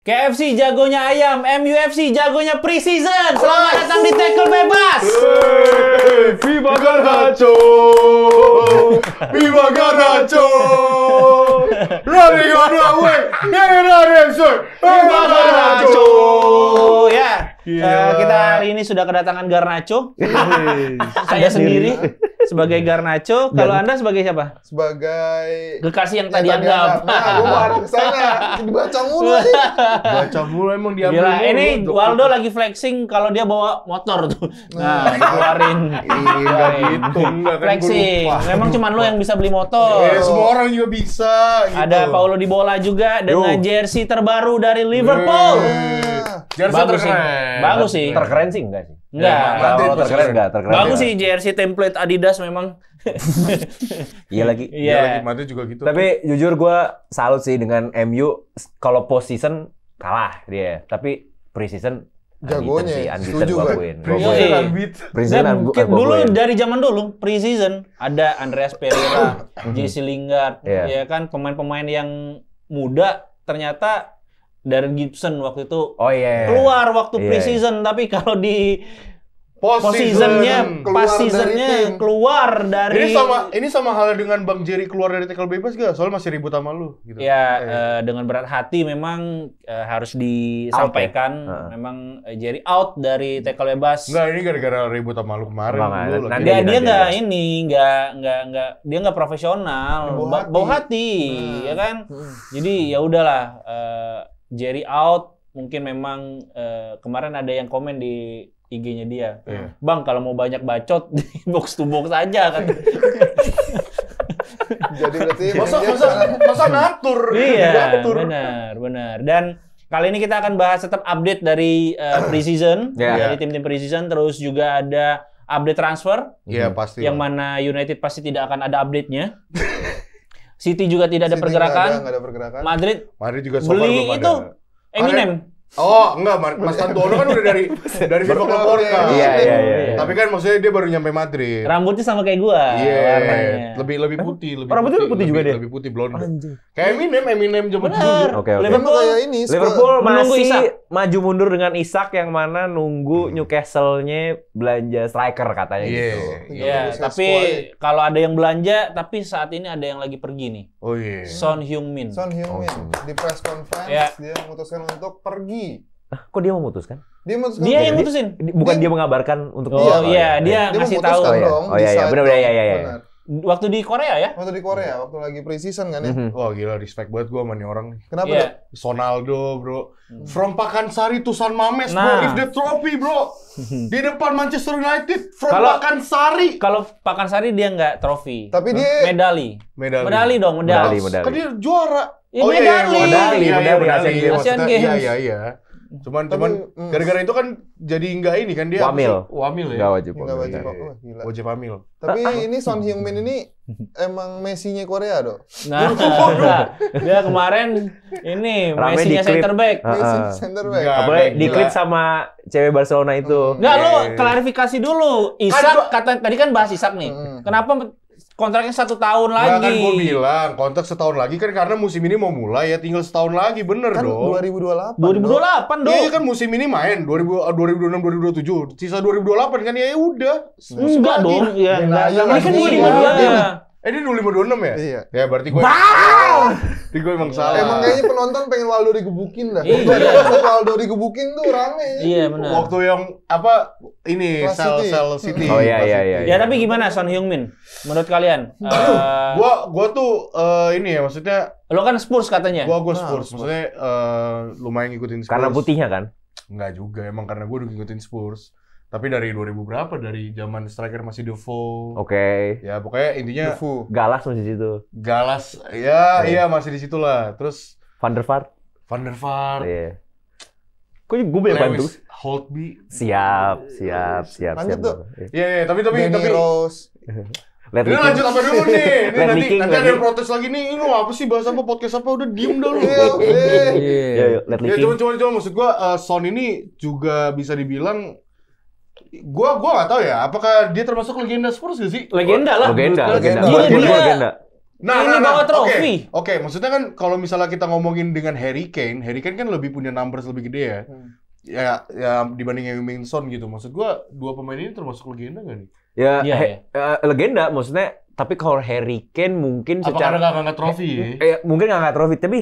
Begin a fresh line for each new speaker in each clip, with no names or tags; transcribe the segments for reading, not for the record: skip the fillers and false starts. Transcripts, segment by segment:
KFC jagonya ayam, MUFC jagonya pre-season. Selamat datang di Tackle Bebas.
Viva Garnacho! Viva Garnacho! Running on the way! Viva Garnacho!
Ya, kita hari ini sudah kedatangan Garnacho. Saya sendiri sebagai Garnacho. Kalau Anda sebagai siapa?
Sebagai
kekasih yang tadi anggap.
Nah, gue baru kesana. Dibaca mulu sih.
Baca mulu emang diambil.
Gila,
mulu.
ini Waldo lagi flexing kalau dia bawa motor tuh. Nah, dikeluarin.
Enggak gitu, enggak kan.
Flexing. Memang cuma lo yang bisa beli motor.
Semua orang juga bisa gitu.
Ada Paulo Dybala juga dengan jersey terbaru dari Liverpool.
Jersey
Bagus sih.
terkeren.
Bagus sih.
Terkeren sih enggak sih?
Enggak.
Kalau terkeren enggak, terkeren.
Bagus sih jersey template Adidas memang.
Iya lagi.
Iya lagi, Madrid juga gitu.
Tapi jujur gue salut sih dengan MU. Kalau post season kalah dia, tapi pre-season
jagonya.
unbeaten
Setuju
gua
kan?
akuin.
Dan dulu dari zaman dulu pre-season ada Andreas Pereira, Jesse Lingard, ya kan pemain-pemain yang muda ternyata Darren Gibson waktu itu keluar waktu pre-season, tapi kalau di pas seasonnya keluar dari
ini sama halnya dengan Bang Jerry keluar dari tackle bebas gak? Soalnya masih ribut sama lu gitu.
Ya, dengan berat hati memang harus disampaikan memang Jerry out dari tackle bebas.
Enggak, ini gara-gara ribut sama lu kemarin.
Dia nggak profesional, bau hati, ya kan? Jadi ya udahlah, Jerry out. Mungkin memang kemarin ada yang komen di IG-nya dia, Bang kalau mau banyak bacot di box to box aja kan.
Jadi berarti
masa ngatur.
Iya, benar. Dan kali ini kita akan bahas tetap update dari pre-season, dari tim-tim pre-season, terus juga ada update transfer.
Iya, pasti.
Yang mana United pasti tidak akan ada update-nya. City juga tidak ada pergerakan.
Nggak ada pergerakan.
Madrid
juga so far belum ada.
Itu Eminem.
Oh, enggak, Mas Tantono kan udah dari FIFA Club World Cup.
Iya.
Tapi kan maksudnya dia baru nyampe Madrid.
Rambutnya sama kayak gua.
Iya. Lebih putih,
Rambutnya putih juga dia.
Lebih putih blonde. Kayak Eminem zaman dulu.
Oke.
Liverpool
kayak ini.
Liverpool
menunggu
masih
Isak.
maju mundur dengan Isak yang mana nunggu Newcastle-nya belanja striker katanya gitu.
Iya, tapi kalau ada yang belanja, tapi saat ini ada yang lagi pergi nih.
Oh iya.
Son Heung-min.
Di press conference dia memutuskan untuk pergi.
Kok dia memutuskan?
Dia yang mutusin.
Bukan dia mengabarkan untuk
dia ngasih tahu.
Iya.
Waktu di Korea ya?
Waktu lagi pre-season kan ya.
Wah gila, respect banget gua sama nih orang nih.
Kenapa?
Sonaldo, bro. From Pakansari to San Mames, bro. If the trophy, bro. Di depan Manchester United. From Pakansari.
Kalau Pakansari dia nggak trofi.
Tapi dia
medali dong.
Kan dia juara.
Medali
Asian Games. Iya. Cuman gara-gara itu kan jadi nggak ini kan dia wamil ya.
Nggak wajib.
Wajib hamil.
Tapi ini Son Heung-min ini emang Messi-nya Korea dong.
Nah, dia kemarin ini Messi-nya center back.
Center back.
Apalagi di-clip sama cewek Barcelona itu.
Nggak, lo klarifikasi dulu. Isak tadi kan bahas Isak nih. Kenapa kontraknya 1 tahun lagi?
Kan gue bilang kontrak 1 tahun lagi kan karena musim ini mau mulai ya, tinggal 1 tahun lagi, bener
kan
dong.
2028
dong.
Iya kan musim ini main 2026 2027. Sisa 2028 kan ya udah.
Enggak dong. Ya enggak. Ini kan 2022.
Ini 2526 ya?
Iya.
Ya berarti gue gue emang salah.
Emang kayaknya penonton pengen Waldo digebukin dah.
Iya.
Waldo digebukin tuh rame.
Iya benar.
Waktu yang apa ini Sel City.
Oh iya.
Ya tapi gimana Son Heung-min menurut kalian?
Gua tuh ini ya maksudnya.
Lo kan Spurs katanya.
Gua Spurs. Maksudnya lumayan ngikutin Spurs.
Karena putihnya kan?
Enggak juga, emang karena gue udah ngikutin Spurs. Tapi dari 2000 berapa? Dari zaman striker masih Defoe.
Oke.
Ya pokoknya intinya
Galas masih di situ.
Galas. Iya masih di situ lah. Terus
Van der Vaart. Iya. Kok gue banyak bantu?
Holtby.
Siap.
Lanjut tuh.
Iya, tapi
Rose.
Ini lanjut apa dulu nih? Ini nanti ada yang protes lagi nih. Ini apa sih, bahas apa, podcast apa, udah diem dah lu.
Iya,
cuma maksud gua Son ini juga bisa dibilang gua nggak tahu ya, apakah dia termasuk legenda Spurs gak sih?
Legenda lah.
Legenda.
Ini bawa trofi.
Oke, maksudnya kan kalau misalnya kita ngomongin dengan Harry Kane kan lebih punya numbers lebih gede ya. Ya dibanding Heung-min Son gitu. Maksud gua dua pemain ini termasuk legenda nggak nih?
Ya, legenda maksudnya. Tapi kalau Harry Kane mungkin
secara nggak ngangkat trofi?
Mungkin nggak ngangkat trofi. Tapi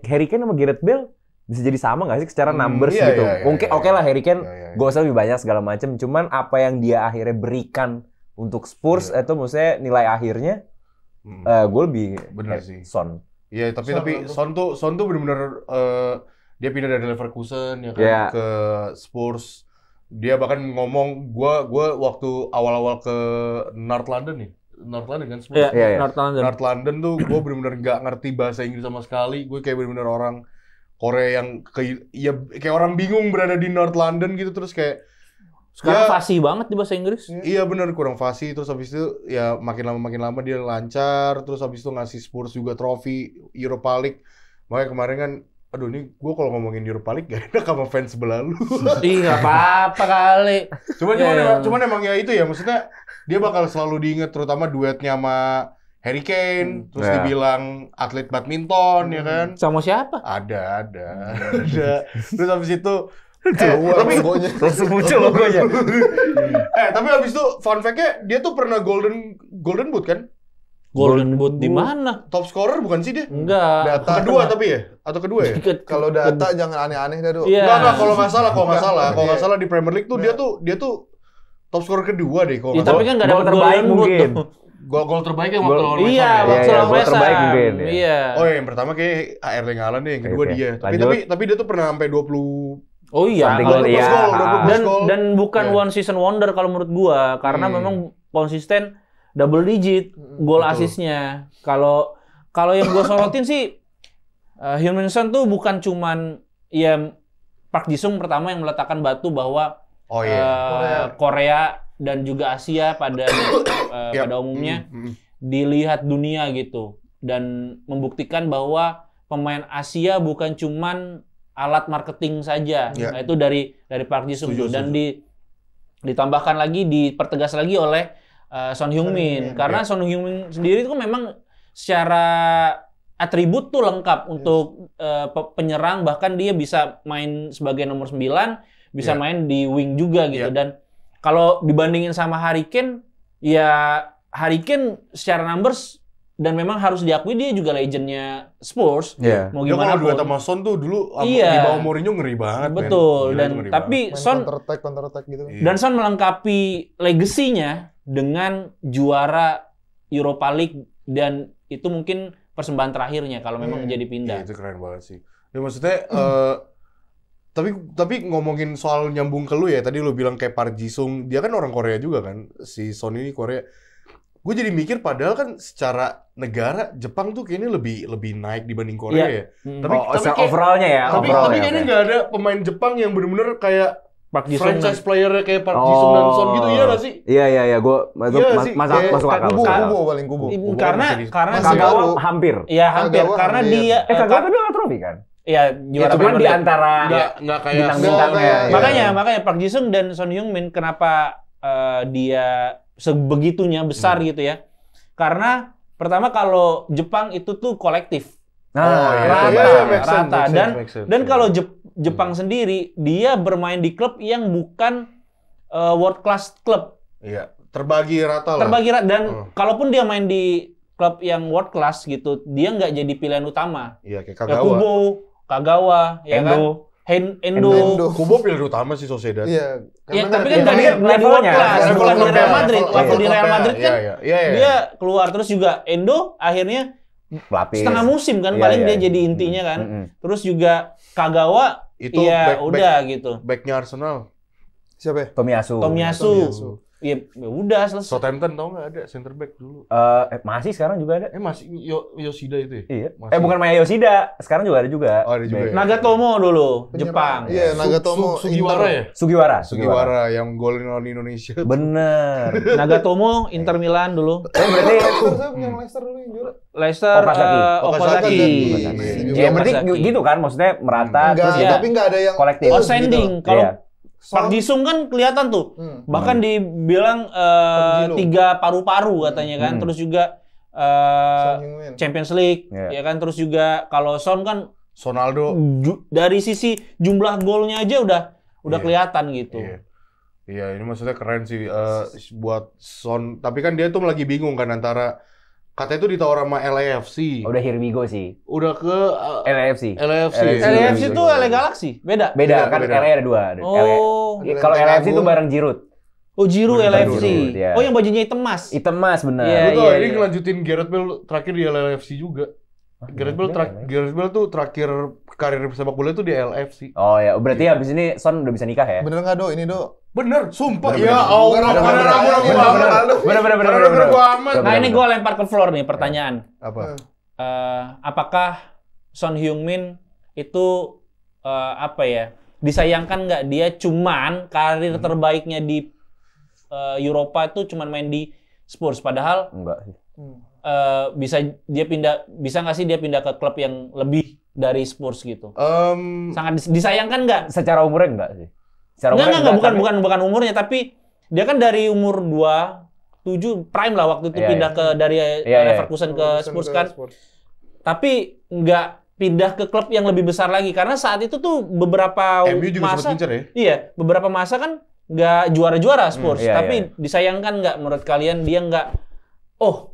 Harry Kane sama Gareth Bale bisa jadi sama nggak sih secara numbers gitu? Mungkin oke lah Harry Kane golnya lebih banyak segala macam. Cuman apa yang dia akhirnya berikan untuk Spurs itu maksudnya nilai akhirnya gue lebih
bener sih.
Son.
Iya, tapi Son tuh benar-benar dia pindah dari Leverkusen ya kan ke Spurs. Dia bahkan ngomong gue waktu awal-awal ke North London kan Spurs. North London tuh gue benar-benar nggak ngerti bahasa Inggris sama sekali. Gue kayak benar-benar orang Korea yang kayak orang bingung berada di North London gitu, terus kayak
sekarang fasih banget di bahasa Inggris.
Iya benar, kurang fasih. Terus habis itu ya makin lama dia lancar. Terus habis itu ngasih Spurs juga trofi Europa League. Makanya kemarin kan, aduh ini gue kalau ngomongin Europa League gak enak sama fans sebelah lu.
Iya apa-apa kali.
Cuman emang ya itu ya, maksudnya dia bakal selalu diingat, terutama duetnya sama Harry Kane. Terus dibilang atlet badminton ya kan.
Sama siapa?
Ada. Terus habis itu
logonya.
Langsung muncul logonya.
Tapi habis itu fun fact-nya dia tuh pernah golden boot kan?
Golden boot di mana?
Top scorer bukan sih dia?
Enggak.
Data kedua tapi ya? Atau kedua ya?
Kalau data jangan aneh-aneh dah, Dok.
Enggak, kalau nggak salah di Premier League tuh dia tuh top scorer kedua deh kalau nggak salah.
Tapi kan nggak dapat golden boot tuh.
Gol terbaik yang waktu lawan West Ham.
Iya, waktu lawan West Ham.
Mungkin.
Iya.
Oh, yang pertama kayak Erling Haaland deh, yang kedua dia. Tapi dia tuh pernah sampai 20.
Oh iya, dan bukan
Yeah.
one season wonder kalau menurut gua, karena memang konsisten double digit gol assist-nya. Kalau yang gua sorotin sih Heung-min Son tuh bukan cuman ya Park Ji-sung pertama yang meletakkan batu bahwa Korea dan juga Asia pada umumnya dilihat dunia gitu, dan membuktikan bahwa pemain Asia bukan cuman alat marketing saja. Nah, itu dari Park Ji-sung dan ditambahkan lagi, dipertegas lagi oleh Son Heung-min. Karena Son Heung-min sendiri itu memang secara atribut tuh lengkap untuk penyerang, bahkan dia bisa main sebagai nomor 9, bisa main di wing juga gitu. Dan kalau dibandingin sama Harry Kane, ya Harry Kane secara numbers, dan memang harus diakui dia juga legendnya Spurs. Mau gimana pun.
Kalau sama Son tuh dulu di bawah Mourinho ngeri banget.
Betul. Dan tapi Son
counter attack gitu kan.
Dan Son melengkapi legasinya dengan juara Europa League, dan itu mungkin persembahan terakhirnya kalau memang menjadi pindah.
Itu keren banget sih. Ya maksudnya tapi ngomongin soal nyambung ke lu ya, tadi lu bilang kayak Park Ji-sung, dia kan orang Korea juga kan. Si Son ini Korea. Gue jadi mikir padahal kan secara negara Jepang tuh kayaknya lebih naik dibanding Korea ya. Tapi
overallnya ya.
Tapi kayaknya nggak ada pemain Jepang yang bener-bener kayak
Park Ji-sung
franchise player kayak Park Ji-sung dan Son gitu, iya nggak sih?
Iya. Gue masuk akal.
Kubo.
Karena
Kagawa hampir.
Iya hampir. Karena dia
Kagawa tuh trofi kan?
Iya, juara
cuman di antara
nggak kayak
bintang-bintangnya. Makanya Park Ji-sung dan Son Heung-min kenapa dia sebegitunya besar gitu ya. Karena pertama kalau Jepang itu tuh kolektif. Rata. Dan kalau Jepang sendiri, dia bermain di klub yang bukan world class klub.
Iya, terbagi rata lah.
Dan kalaupun dia main di klub yang world class gitu, dia nggak jadi pilihan utama.
Iya, kayak Kagawa.
Kubo, Kagawa, ya kan? Endo.
Kubo pilihan utama sih Sociedad.
Iya.
Ya, tapi kan dari world class. Level di Real Madrid. Waktu di Real Madrid kan dia keluar. Terus juga Endo akhirnya setengah musim kan paling dia jadi intinya kan. Terus juga Kagawa itu ya udah gitu.
Backnya Arsenal.
Siapa ya?
Tomiyasu. Ya udah selesai.
Southampton tau nggak ada center back dulu?
Masih sekarang juga ada.
Masih Yoshida itu ya?
Iya. Bukan Maya Yoshida, sekarang juga ada juga.
Oh, ada juga. Ya?
Nagatomo dulu, Jepang.
Iya, Nagatomo.
Sugiwara ya?
Sugiwara
yang golin lawan Indonesia.
Bener.
Nagatomo Inter Milan dulu.
Berarti yang Leicester dulu yang juara.
Leicester Okazaki.
Ya berarti gitu kan, maksudnya merata terus
ya. Tapi nggak ada yang
kolektif.
Ascending. Kalau Park Ji-sung kan kelihatan tuh. Bahkan dibilang 3 paru-paru katanya kan. Terus juga Champions League, ya kan. Terus juga kalau Son kan
Sonaldo
dari sisi jumlah golnya aja udah kelihatan gitu.
Iya, ini maksudnya keren sih buat Son. Tapi kan dia tuh lagi bingung kan antara katanya itu ditawar sama LAFC.
Udah here we go sih.
Udah ke
LAFC.
LAFC itu LA Galaxy. Beda
kan beda. LA ada 2. Kalau LAFC itu bareng Giroud.
Oh, Giroud LAFC.
Ya.
Oh, yang bajunya hitam emas.
Hitam emas benar.
Betul, ini ngelanjutin Gareth Bale terakhir di LAFC juga. Gareth Bale tuh terakhir karir sepak bola itu di LAFC.
Oh ya, berarti habis ini Son udah bisa nikah ya?
Bener nggak, Do? Ini, Do?
Bener, sumpah.
Bener,
ya Allah, bener.
Nah, ini gue lempar ke floor nih pertanyaan.
Apa?
Apakah Son Heung-min itu disayangkan nggak dia cuman karir terbaiknya di Eropa itu cuman main di Spurs, padahal
enggak sih.
Bisa nggak sih dia pindah ke klub yang lebih dari Spurs gitu? Sangat disayangkan nggak?
Secara umurnya enggak sih.
Bukan umurnya, tapi dia kan dari umur 27 prime lah waktu itu pindah dari Leverkusen ke Spurs kan. Tapi nggak pindah ke klub yang lebih besar lagi karena saat itu tuh beberapa
MU juga
masa
ya?
Iya, beberapa masa kan nggak juara-juara Spurs, tapi disayangkan nggak menurut kalian dia nggak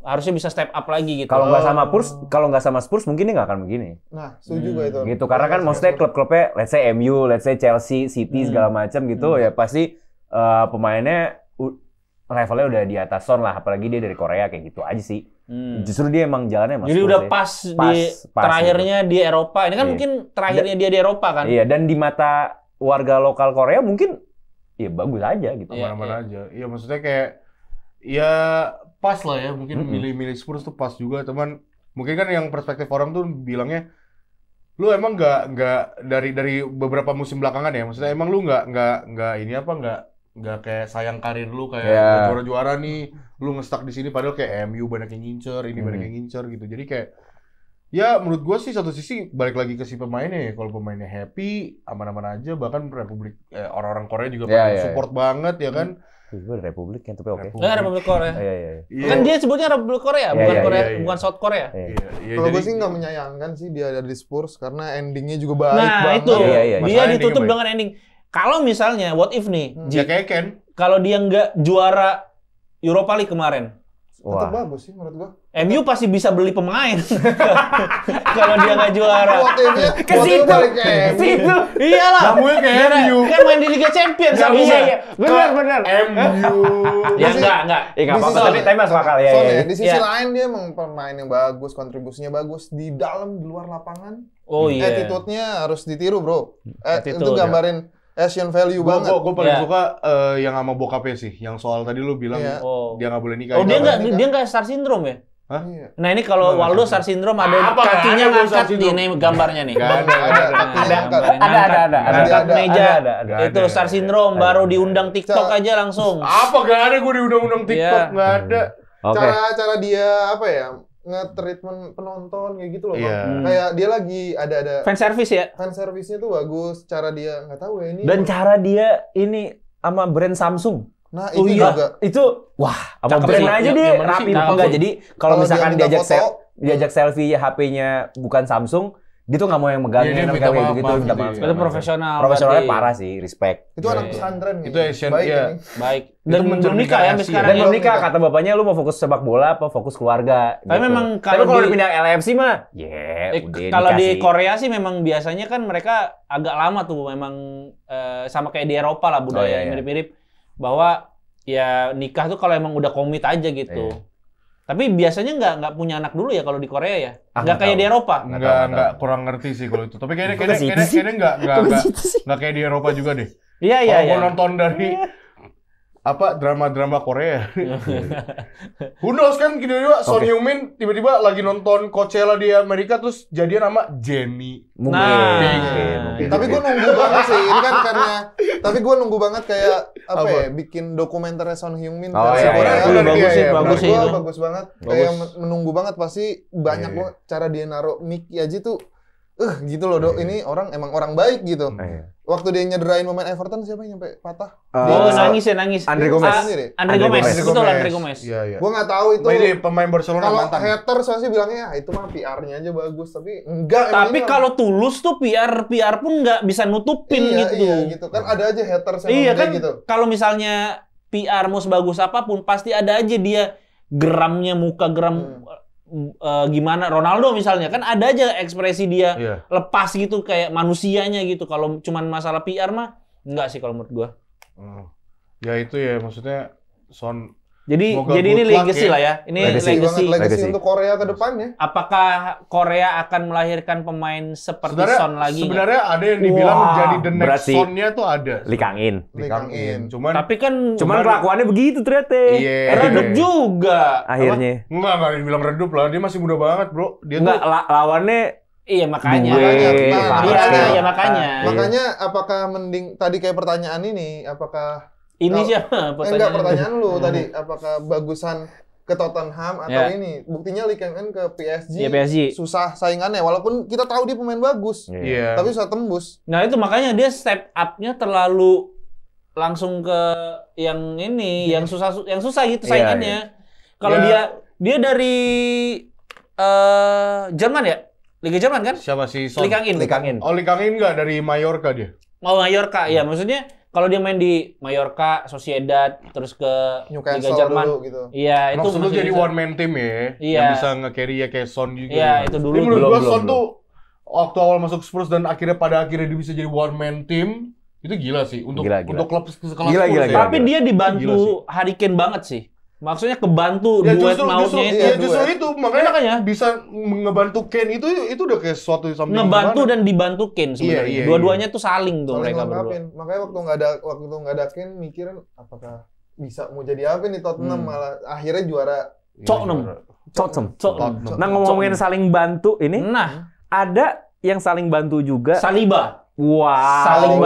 harusnya bisa step up lagi gitu.
Kalau nggak sama Spurs mungkin dia nggak akan begini.
Nah, setuju gue itu.
Gitu, karena kan maksudnya klub-klubnya, let's say MU, let's say Chelsea, City segala macam gitu, ya pasti pemainnya levelnya udah di atas Son lah, apalagi dia dari Korea kayak gitu aja sih. Justru dia emang jalannya
jadi udah pas terakhirnya di Eropa. Ini kan mungkin terakhirnya dia di Eropa kan.
Iya, dan di mata warga lokal Korea mungkin ya bagus aja gitu.
Aman-aman aja. Iya, maksudnya kayak ya pas lah ya, mungkin milih Spurs tuh pas juga, teman. Mungkin kan yang perspektif orang tuh bilangnya, lu emang nggak dari beberapa musim belakangan ya, maksudnya emang lu nggak kayak sayang karir lu kayak juara-juara nih, lu nge-stuck di sini padahal kayak MU banyak yang ngincer, ini banyak yang ngincer gitu. Jadi kayak ya menurut gua sih satu sisi balik lagi ke si pemainnya ya, kalau pemainnya happy, aman-aman aja, bahkan orang-orang Korea juga support banget ya kan.
Itu Republik kan, tapi oke.
Republik Korea.
Iya.
Kan dia sebutnya Republik Korea, bukan South Korea.
Kalau gue sih nggak menyayangkan sih dia ada di Spurs karena endingnya juga baik banget.
Nah itu, dia ditutup dengan ending. Kalau misalnya, what if nih,
kayak Ken,
kalau dia nggak juara Europa League kemarin,
tetap bagus sih menurut gua.
MU pasti bisa beli pemain. Kalau dia nggak juara.
Ke situ.
Iyalah.
Kamu kayak MU.
Kan main di Liga Champions.
Iya. Benar.
MU.
Ya enggak.
Ya enggak apa-apa, tapi masuk akal ya.
Di sisi lain dia emang pemain yang bagus, kontribusinya bagus di dalam, di luar lapangan.
Oh iya.
Attitude-nya harus ditiru, Bro. Itu gambarin Asian value banget.
Gue paling suka yang sama bokapnya sih, yang soal tadi lu bilang dia nggak boleh nikah.
Oh dia nggak star syndrome ya?
Hah?
Nah ini kalau Waldo star syndrome ada kakinya ngangkat di gambarnya nih. Ada meja. Itu star syndrome baru diundang TikTok aja langsung.
Apa gak ada gue diundang-undang TikTok, nggak ada.
Cara dia apa ya? Nge-treatment penonton kayak gitu loh, Bang. Kayak dia lagi ada
fan service ya.
Fan service-nya tuh bagus, cara dia nggak tahu ya ini.
Dan cara dia ini sama brand Samsung.
Nah, itu juga.
Itu sama brand aja dia rapi banget. Jadi kalau misalkan diajak selfie HP-nya bukan Samsung, dia tuh nggak mau yang megangin kayak gitu.
Itu profesionalnya
parah sih, respect.
Itu anak pesantren.
Itu Asian
baik. Dan belum nikah ya sekarang.
Dan belum nikah, kata bapaknya lu mau fokus sepak bola apa fokus keluarga.
Tapi memang
kalau udah pindah LAFC mah,
kalau di Korea sih memang biasanya kan mereka agak lama tuh memang sama kayak di Eropa lah budaya mirip-mirip, bahwa ya nikah tuh kalau emang udah komit aja gitu. Tapi biasanya nggak punya anak dulu ya kalau di Korea ya. Nggak kayak di Eropa.
Nggak kurang ngerti sih kalau itu. Tapi kayaknya nggak kayak di Eropa juga deh.
Iya.
Kalau nonton dari drama-drama Korea. Who knows kan gitu juga. Son Heung-min tiba-tiba lagi nonton Coachella di Amerika terus jadian sama Jennie.
Mungkin. Tapi gue nunggu banget sih. Ini kan tapi gue nunggu banget kayak bikin dokumenternya Son Heung-min versi Korea. Bagus banget. Kayak menunggu banget, pasti banyak banget cara dia naruh mic aja tuh. gitu loh dok, ini emang orang baik gitu. Waktu dia nyederain pemain Everton siapa yang sampai patah?
Nangis.
Andre Gomez.
Andre Gomez.
Iya. Gua nggak tahu itu.
Ini pemain Barcelona
kalau
mantan.
haters pasti bilangnya itu mah PR-nya aja bagus, tapi enggak.
Tapi kalau tulus tuh PR pun nggak bisa nutupin gitu.
Iya gitu kan, ada aja haters
yang
kan
gitu. Kalau misalnya PR mau sebagus apapun, pasti ada aja dia geramnya, muka geram. Gimana Ronaldo misalnya kan ada aja ekspresi dia lepas gitu kayak manusianya gitu. Kalau cuman masalah PR mah enggak sih kalau menurut gua.
Ya itu ya maksudnya Son.
Jadi ini legacy lah ya. Ini
legacy untuk Korea ke depannya.
Apakah Korea akan melahirkan pemain seperti Son lagi?
Sebenarnya ada yang dibilang jadi the next Son-nya tuh ada.
Lee Kang-in.
Tapi kan
kelakuannya begitu ternyata.
Redup juga.
Akhirnya.
Enggak dibilang redup lah. Dia masih muda banget, Bro. Dia
enggak lawannya.
Iya makanya.
Makanya apakah mending tadi kayak pertanyaan ini, apakah
ini siapa?
Pertanyaan lu tadi, apakah bagusan ke Tottenham atau ini? Buktinya Lee Kang-in ke PSG, susah saingannya, walaupun kita tahu dia pemain bagus, tapi susah tembus.
Nah itu makanya dia step up-nya terlalu langsung ke yang ini, yang susah gitu saingannya. Kalau dia dari Jerman ya? Liga Jerman kan?
Siapa sih Son?
Lee Kang-in.
Oh, Lee Kang-in nggak dari Mallorca dia?
Oh, Mallorca. Ya, maksudnya kalau dia main di Mallorca, Sociedad, terus ke
Newcastle
Liga Jerman
dulu gitu.
Iya, itu
maksudnya jadi one man team ya?
Iya.
Yang bisa nge-carry ya kayak Son juga.
Iya, itu dulu.
Tapi menurut gua Son tuh waktu awal masuk Spurs dan pada akhirnya dia bisa jadi one man team, itu gila sih untuk klub sekelas Spurs.
Tapi dia dibantu Harry Kane banget sih. Maksudnya kebantu duet mautnya itu.
Justru itu makanya bisa ngebantu Kane itu udah kayak sesuatu something
ngebantu dan dibantu Kane sebenarnya. Dua-duanya tuh saling tuh mereka berdua.
Makanya waktu nggak ada Kane mikirin apakah bisa mau jadi apa nih Tottenham, malah akhirnya juara
Tottenham. Nah ngomongin saling bantu ini, ada yang saling bantu juga.
Saliba.
Wow,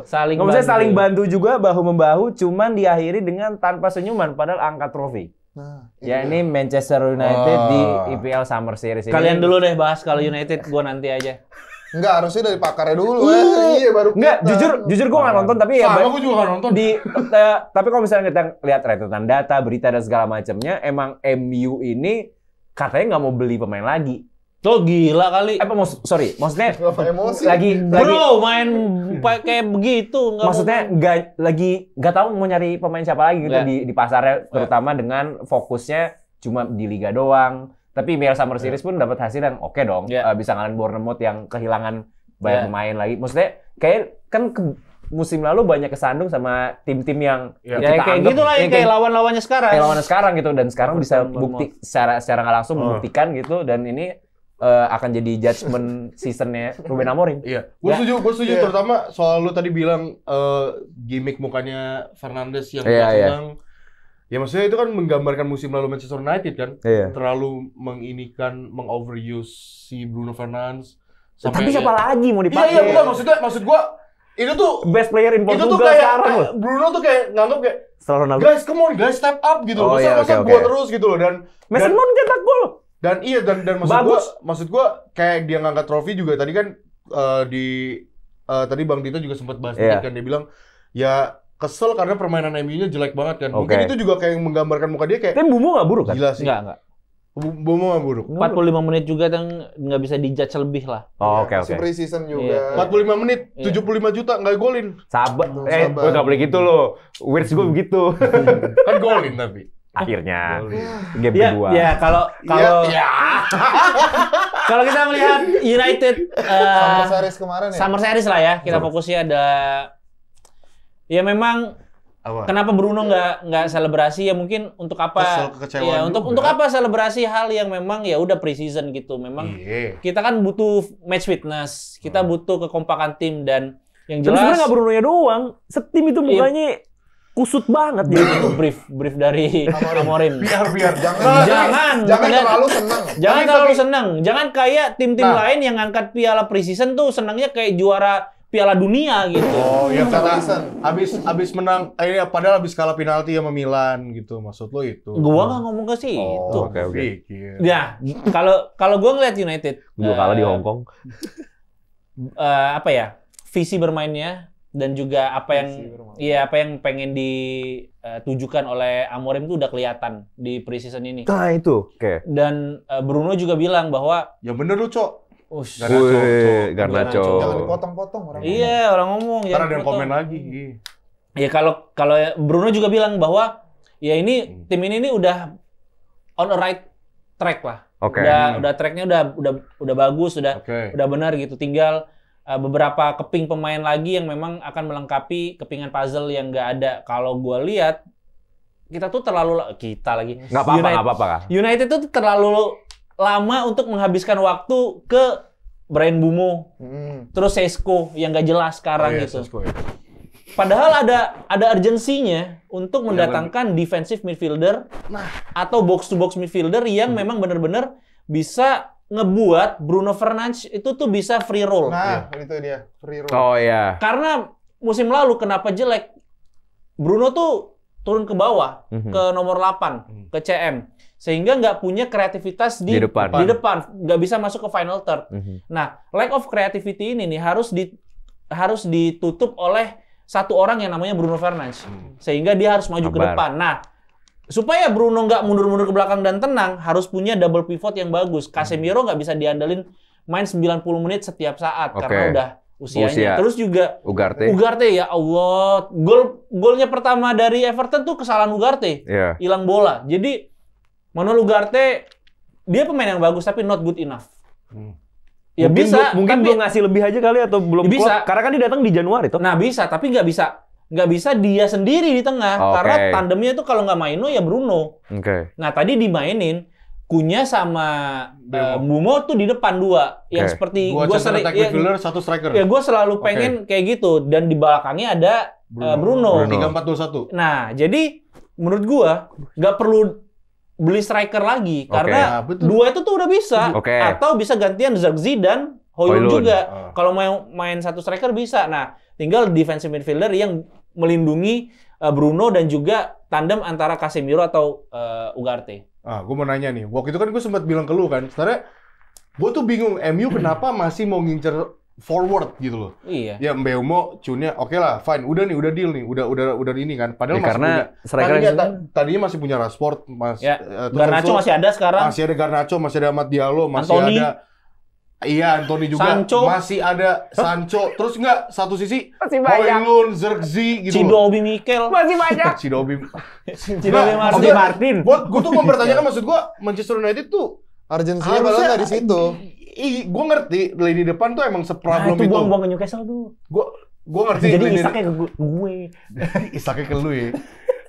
saling bantu juga bahu-membahu, cuman diakhiri dengan tanpa senyuman padahal angkat trofi. Ini Manchester United di IPL Summer Series ini.
Kalian dulu deh bahas kalau United, gua nanti aja.
Enggak, harusnya dari pakarnya dulu. Iya, baru
enggak, jujur gua nggak nonton, tapi
gua juga nggak nonton.
Tapi kalau misalnya kita lihat rentetan data, berita dan segala macamnya, emang MU ini katanya nggak mau beli pemain lagi.
Tuh gila kali.
Maksudnya
emosi.
lagi
bro main kayak begitu.
Maksudnya nggak tahu mau nyari pemain siapa lagi gitu di pasarnya, terutama dengan fokusnya cuma di Liga doang. Tapi IPL Summer Series pun dapat hasil yang oke dong. Bisa ngalahin Bournemouth yang kehilangan banyak pemain lagi. Maksudnya kayak kan musim lalu banyak kesandung sama tim-tim yang
kayak gitulah yang kayak lawan-lawannya sekarang.
Kayak lawannya sekarang gitu, dan sekarang bisa bukti secara nggak langsung membuktikan gitu, dan ini akan jadi judgement seasonnya Ruben Amorim.
Iya, gue setuju terutama soal lu tadi bilang gimmick mukanya Fernandes yang senang. Ya maksudnya itu kan menggambarkan musim lalu Manchester United kan, terlalu mengoveruse si Bruno Fernandes.
Tapi siapa lagi mau dipakai?
Iya bukan, maksud gue itu tuh
best player in Portugal sekarang loh.
Bruno tuh kayak nganggap kayak guys, come on guys, step up gitu loh. Masa gua terus gitu loh, dan
Mason Mount cetak gol.
Dan maksud gua kayak dia ngangkat trofi juga tadi kan tadi Bang Dito juga sempat bahas dikit kan, dia bilang ya kesel karena permainan MU-nya jelek banget kan. Mungkin itu juga kayak menggambarkan muka dia kayak.
Tapi Mbeumo nggak buruk kan?
Gila sih.
Enggak.
Mbeumo nggak buruk.
45 menit juga dan nggak bisa dijudge lebih lah.
Oh, oke.
Pre-season juga.
45 menit, 75 juta nggak golin.
Sabar. Gue nggak boleh gitu loh. Words gue begitu.
Kan golin tapi.
Akhirnya game kedua.
Ya kalau kalau kita melihat United
Summer Series kemarin ya.
Summer Series lah ya, kita fokusnya ada ya memang kenapa Bruno nggak selebrasi ya, mungkin untuk apa ya, untuk apa selebrasi hal yang memang ya udah pre-season gitu. Memang kita kan butuh match fitness, kita butuh kekompakan tim, dan yang jelas
sebenarnya nggak Bruno-nya doang, setim itu mukanya kusut banget dia.
brief dari Amorim.
Biar
jangan terlalu senang.
Jangan terlalu senang. Jangan kayak tim-tim lain yang ngangkat piala pre-season tuh senangnya kayak juara Piala Dunia gitu.
Oh, yang kata habis menang padahal habis kalah penalti sama Milan gitu. Maksud lo itu.
Gua nggak ngomong ke situ.
Oke.
Ya, kalau gua ngeliat United
gua kalah di Hong Kong.
Visi bermainnya dan juga apa yang pengen ditujukan oleh Amorim itu udah kelihatan di preseason ini.
Nah, itu. Oke.
Dan Bruno juga bilang bahwa
ya bener lu, Cok.
Garnacho.
Jangan dipotong-potong orang.
Iya, orang ngomong
ya. Karena ada yang komen lagi.
Ya kalau Bruno juga bilang bahwa ya ini tim ini udah on a right track lah. Udah tracknya udah bagus, udah benar gitu. Tinggal beberapa keping pemain lagi yang memang akan melengkapi kepingan puzzle yang nggak ada. Kalau gue lihat kita tuh
nggak apa-apa.
United tuh terlalu lama untuk menghabiskan waktu ke Bryan Mbeumo, terus Sesko yang nggak jelas sekarang gitu.
Sesko, ya.
Padahal ada urgensinya untuk mendatangkan defensive midfielder atau box to box midfielder yang memang benar-benar bisa ngebuat Bruno Fernandes itu tuh bisa free roll.
Nah, itu dia, free roll.
Oh iya.
Karena musim lalu kenapa jelek? Bruno tuh turun ke bawah, ke nomor 8, ke CM. Sehingga nggak punya kreativitas di depan. Nggak bisa masuk ke final third. Nah, lack of creativity ini nih harus ditutup oleh satu orang yang namanya Bruno Fernandes. Sehingga dia harus maju ke depan. Nah, supaya Bruno nggak mundur-mundur ke belakang dan tenang, harus punya double pivot yang bagus. Casemiro nggak bisa diandalin main 90 menit setiap saat karena udah usianya. Terus juga Ugarte ya Allah, golnya pertama dari Everton tuh kesalahan Ugarte. Hilang bola. Jadi Manuel Ugarte dia pemain yang bagus tapi not good enough. Ya
mungkin belum ngasih lebih aja kali atau belum
bisa.
Karena kan dia datang di Januari tuh.
Nah, bisa tapi nggak bisa dia sendiri di tengah karena tandemnya itu kalau nggak Maino ya Bruno. Nah, tadi dimainin Cunha sama Mbeumo tuh di depan dua yang seperti
gue sering satu striker.
Ya gue selalu pengen kayak gitu dan di belakangnya ada Bruno.
3-4-2-1.
Nah, jadi menurut gue nggak perlu beli striker lagi karena dua itu tuh udah bisa atau bisa gantian Zirkzee dan Højlund juga. Kalau mau main satu striker bisa. Nah, tinggal defensive midfielder yang melindungi Bruno dan juga tandem antara Casemiro atau Ugarte.
Gue mau nanya nih. Waktu itu kan gue sempat bilang ke lu kan, sebenarnya gue tuh bingung MU kenapa masih mau ngincer forward gitu loh.
Iya.
Ya Mbeumo, Cunha, oke lah, fine. Udah deal nih, udah ini kan. Padahal masih
karena
punya. Tadinya masih punya Rashford,
Garnacho masih ada sekarang.
Masih ada Garnacho, masih ada Amad Diallo, masih
Anthony.
ada. Iya, Anthony juga.
Sancho.
Masih ada Sancho. Terus satu sisi Højlund, Zirkzee gitu.
Cidobi Mikel.
Masih banyak.
Cidobi
Martin.
Gue tuh mempertanyakan maksud gue Manchester United tuh
urgensinya malah nggak di situ.
Gue ngerti lini depan tuh emang seproblem itu.
Buang-buang ke Newcastle tuh.
Gue ngerti.
Jadi Isaknya ke gue.
Isaknya ke lu ya.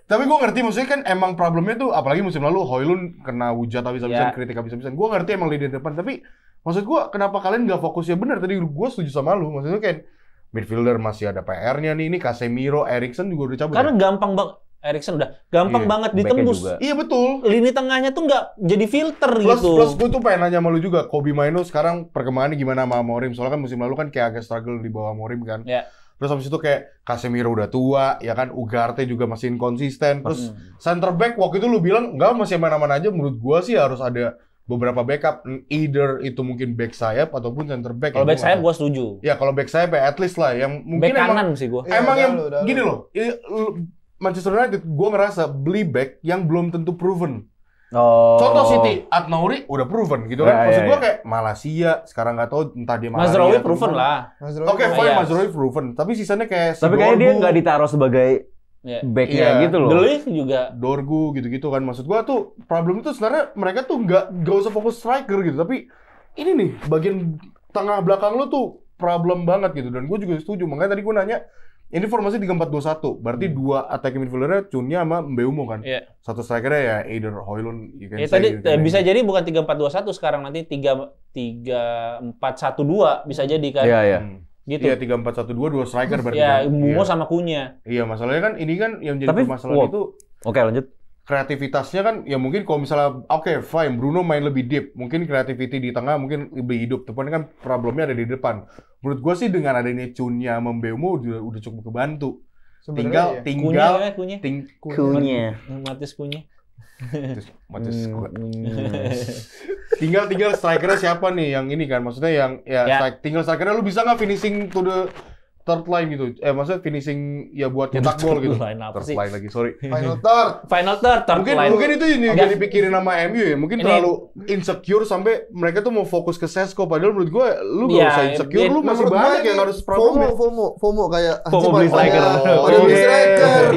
Tapi gue ngerti maksudnya kan emang problemnya tuh apalagi musim lalu Højlund kena hujat habis-habisan, kritik habis-habisan. Gue ngerti emang lini depan tapi maksud gue kenapa kalian nggak fokusnya benar? Tadi gue setuju sama lu. Maksudnya kan midfielder masih ada PR-nya nih. Ini Casemiro, Eriksen juga udah cabut.
Karena gampang banget. Eriksen udah gampang banget ditembus.
Iya betul.
Lini tengahnya tuh nggak jadi filter gitu.
Plus gue tuh pengen nanya sama lu juga, Kobbie Mainoo sekarang perkembangannya gimana sama Amorim? Soalnya kan musim lalu kan kayak agak struggle di bawah Amorim kan.
Ya.
Terus habis itu kayak Casemiro udah tua, ya kan Ugarte juga masih inkonsisten. Terus center back waktu itu lu bilang enggak masih mana-mana aja. Menurut gua sih harus ada beberapa backup, either itu mungkin back sayap ataupun center back.
Kalau back sayap gua setuju.
Ya kalau back sayap ya at least lah yang mungkin
back kanan sih gua.
Emang yang gini loh. Manchester United, gue ngerasa beli back yang belum tentu proven. Contoh City, Ait-Nouri udah proven gitu kan. Maksud gue kayak Malaysia, sekarang nggak tahu entah dia Malaysia.
Mazraoui proven lah.
Oke, fine, Mazraoui proven. Tapi sisanya kayak
Tapi kayaknya dia nggak ditaruh sebagai back-nya gitu loh.
Delik juga.
Dorgu gitu-gitu kan. Maksud gue tuh problem itu sebenarnya mereka tuh nggak usah fokus striker gitu. Tapi ini nih, bagian tengah belakang lu tuh problem banget gitu. Dan gue juga setuju. Makanya tadi gue nanya, ini formasi 3-4-2-1, berarti dua attacking midfielder-nya Cunha sama Mbeumo kan. Satu striker-nya ya either Højlund,
tadi bisa jadi bukan 3-4-2-1 sekarang nanti 3-4-1-2 bisa jadi kan. Gitu.
Iya 3-4-1-2 dua striker berarti.
Iya, Mbeumo sama Cunha.
Iya, masalahnya kan ini kan yang jadi permasalahan itu.
Oke, lanjut.
kreativitasnya kan ya mungkin kalau misalnya oke, fine, Bruno main lebih deep, mungkin creativity di tengah mungkin lebih hidup, tapi kan problemnya ada di depan. Menurut gue sih dengan adanya Cunha sama Mbeumo udah cukup kebantu. Tinggal
Matis Cunha.
Tinggal strikernya siapa nih yang ini kan, maksudnya yang tinggal strikernya lu bisa nggak finishing to the third line gitu, maksudnya finishing ya buat cetak gol gitu. Third line lagi, sorry.
Final third line.
Mungkin itu yang dipikirin sama MU ya, mungkin terlalu insecure sampai mereka tuh mau fokus ke Sesko, padahal menurut gue lu gak usah insecure, lu masih banyak yang harus problem.
FOMO kayak
FOMO beli striker.
Pada beli striker.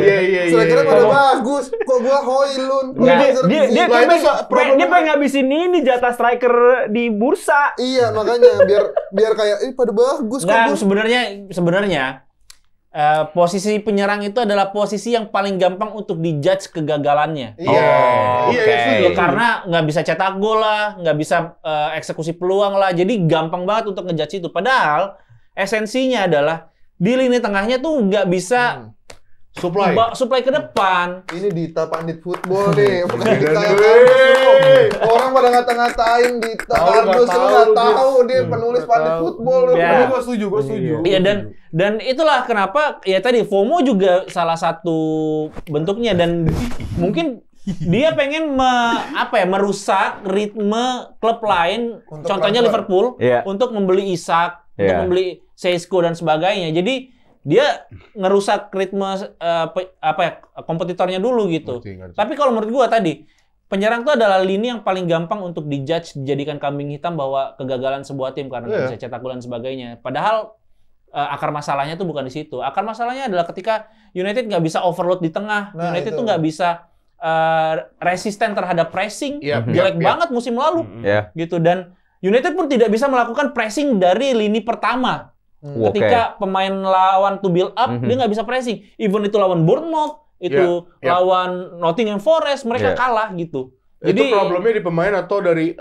Strikernya pada bagus, kok gua Hoylund.
Dia pengen ngabisin ini jatah striker di bursa.
Iya, makanya biar kayak pada bagus kok.
Sebenarnya posisi penyerang itu adalah posisi yang paling gampang untuk dijudge kegagalannya.
Iya.
Karena nggak bisa cetak gol lah, nggak bisa eksekusi peluang lah. Jadi gampang banget untuk ngejudge itu. Padahal esensinya adalah di lini tengahnya tuh nggak bisa supply ke depan.
Ini Dita Pandit Football nih, bukan Dita orang pada ngata-ngatain Dita Kardus, lu nggak tahu dia penulis Pandit Football.
Gue setuju.
Iya, dan itulah kenapa ya tadi FOMO juga salah satu bentuknya, dan mungkin dia pengen merusak ritme klub lain, untuk contohnya Liverpool, untuk membeli Isak, untuk membeli Sesko dan sebagainya. Jadi dia ngerusak ritme kompetitornya dulu gitu. Ngerti. Tapi kalau menurut gua tadi, penyerang itu adalah lini yang paling gampang untuk dijadikan kambing hitam bahwa kegagalan sebuah tim karena nggak bisa cetak gol dan sebagainya. Padahal akar masalahnya tuh bukan di situ. Akar masalahnya adalah ketika United nggak bisa overload di tengah, United tuh nggak bisa resisten terhadap pressing, jelek banget musim lalu, gitu. Dan United pun tidak bisa melakukan pressing dari lini pertama. Ketika pemain lawan to build up, dia nggak bisa pressing. Even itu lawan Bournemouth, itu lawan Nottingham Forest, mereka kalah gitu.
Jadi itu problemnya di pemain atau dari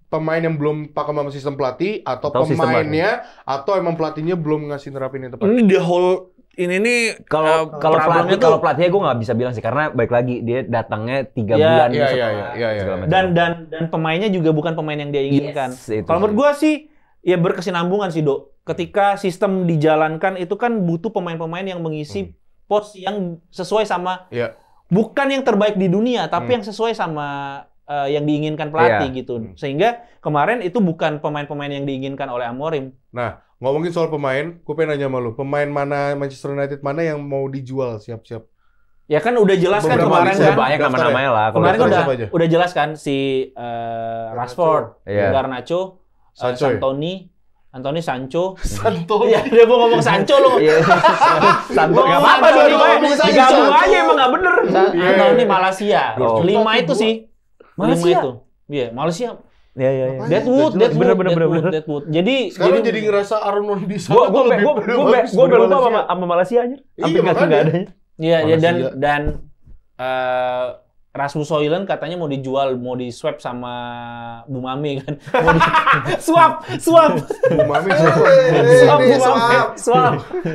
pemain yang belum pakai sama sistem pelatih, atau pemainnya, atau emang pelatihnya belum ngasih nerapin yang tepat.
Ini the whole ini nih
kalau pelatihnya gue nggak bisa bilang sih, karena balik lagi dia datangnya 3 bulan
dan pemainnya juga bukan pemain yang dia inginkan. Kalau menurut gue sih ya berkesinambungan sih, Dok. Ketika sistem dijalankan itu kan butuh pemain-pemain yang mengisi pos yang sesuai sama bukan yang terbaik di dunia, tapi yang sesuai sama yang diinginkan pelatih gitu. Sehingga kemarin itu bukan pemain-pemain yang diinginkan oleh Amorim.
Nah, ngomongin soal pemain, gue pengen nanya sama lu, pemain mana Manchester United mana yang mau dijual siap-siap?
Ya kan udah jelas kan kemarin kan.
Banyak nama-namanya lah.
Kemarin udah jelas kan si Rashford, Garnacho, Anthony Sancho. Iya, dia mau ngomong Sancho loh.
Sancho enggak apa-apa dua-duanya. Digabung aja emang enggak bener.
Anthony Malaysia. 5 itu sih. Malaysia. Iya, Malaysia.
Iya.
Deadwood. Jadi
sekarang jadi ngerasa Aaron Wan-Bissaka
gue udah lupa sama Malaysia anjir. Hampir enggak adanya.
Iya, dan Rasmus Højlund katanya mau dijual, mau di-swap sama Bumame kan. Swap.
Bumame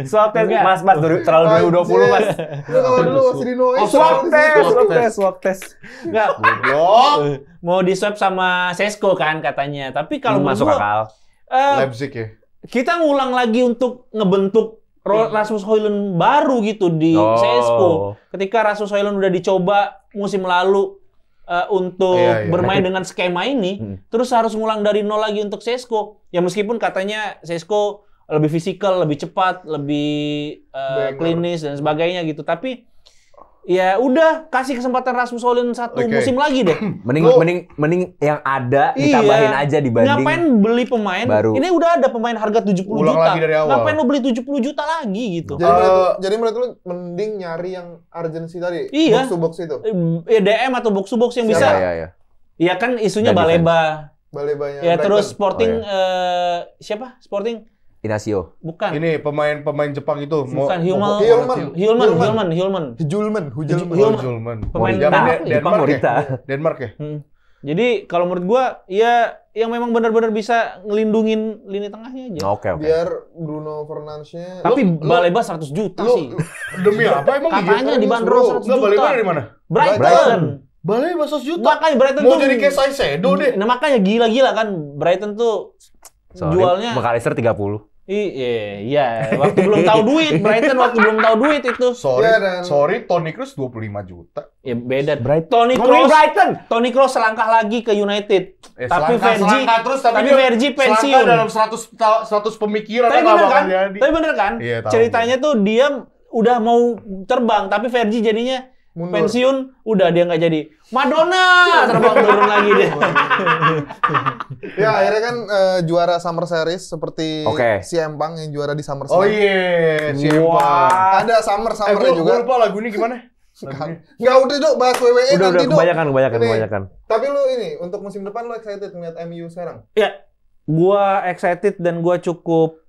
swap tes. Mas terlalu 2020 Mas. Swap tes.
Enggak. Mau di-swap sama Sesko kan katanya. Tapi kalau
masuk akal.
Leipzig ya.
Kita ngulang lagi untuk ngebentuk Rasmus Højlund baru gitu di CS:GO. Ketika Rasmus Højlund udah dicoba musim lalu untuk bermain dengan skema ini, terus harus ngulang dari nol lagi untuk CS:GO. Ya meskipun katanya CS:GO lebih fisikal, lebih cepat, lebih klinis dan sebagainya gitu, tapi ya udah kasih kesempatan Rasmus Højlund satu musim lagi deh.
Mending yang ada ditambahin aja dibanding.
Ngapain beli pemain baru. Ini udah ada pemain harga 70 juta.
Lagi dari awal.
Ngapain lo beli 70 juta lagi gitu.
Jadi menurut lu mending nyari yang urgency tadi, box to box itu.
DM atau box to box yang bisa. Iya kan isunya Baleba.
Balebanya.
Ya terus Sporting siapa? Sporting
Inacio.
Bukan.
Ini pemain Jepang itu.
Bukan Hjulman. Pemain
Denmark ya?
Jadi kalau menurut gua ya yang memang benar-benar bisa ngelindungin lini tengahnya aja.
Oke.
Biar Bruno Fernandes-nya.
Tapi Baleba 100 juta sih.
Demi apa emang?
Katanya dibanderol 100 juta.
Baleba dari mana?
Brighton.
Baleba 100 juta.
Makanya Brighton
mau
tuh
jadi kayak Saicedo deh.
Nah makanya gila-gila kan Brighton tuh jualnya.
McAllister 30.
Iya, waktu belum tahu duit, Brighton waktu belum tahu duit itu.
Sorry, Toni Kroos 25 juta.
Ya beda.
Brighton.
Toni Kroos selangkah lagi ke United. Tapi Vergi pensiun.
Selangkah dalam 100 pemikiran.
Tapi bener kan? Iya, ceritanya tuh dia udah mau terbang, tapi Vergi jadinya mundur. Pensiun, udah dia nggak jadi. Madonna terbang turun lagi deh.
Ya akhirnya kan juara Summer Series seperti si Empang yang juara di Summer Series.
Oh iya, si Empang.
Ada Summer juga.
Gue lupa lagu ini gimana?
Nggak udah dok, bahas WWE nanti dok.
Kebanyakan.
Tapi lu ini, untuk musim depan lu excited ngeliat MU sekarang?
Ya, gua excited dan gua cukup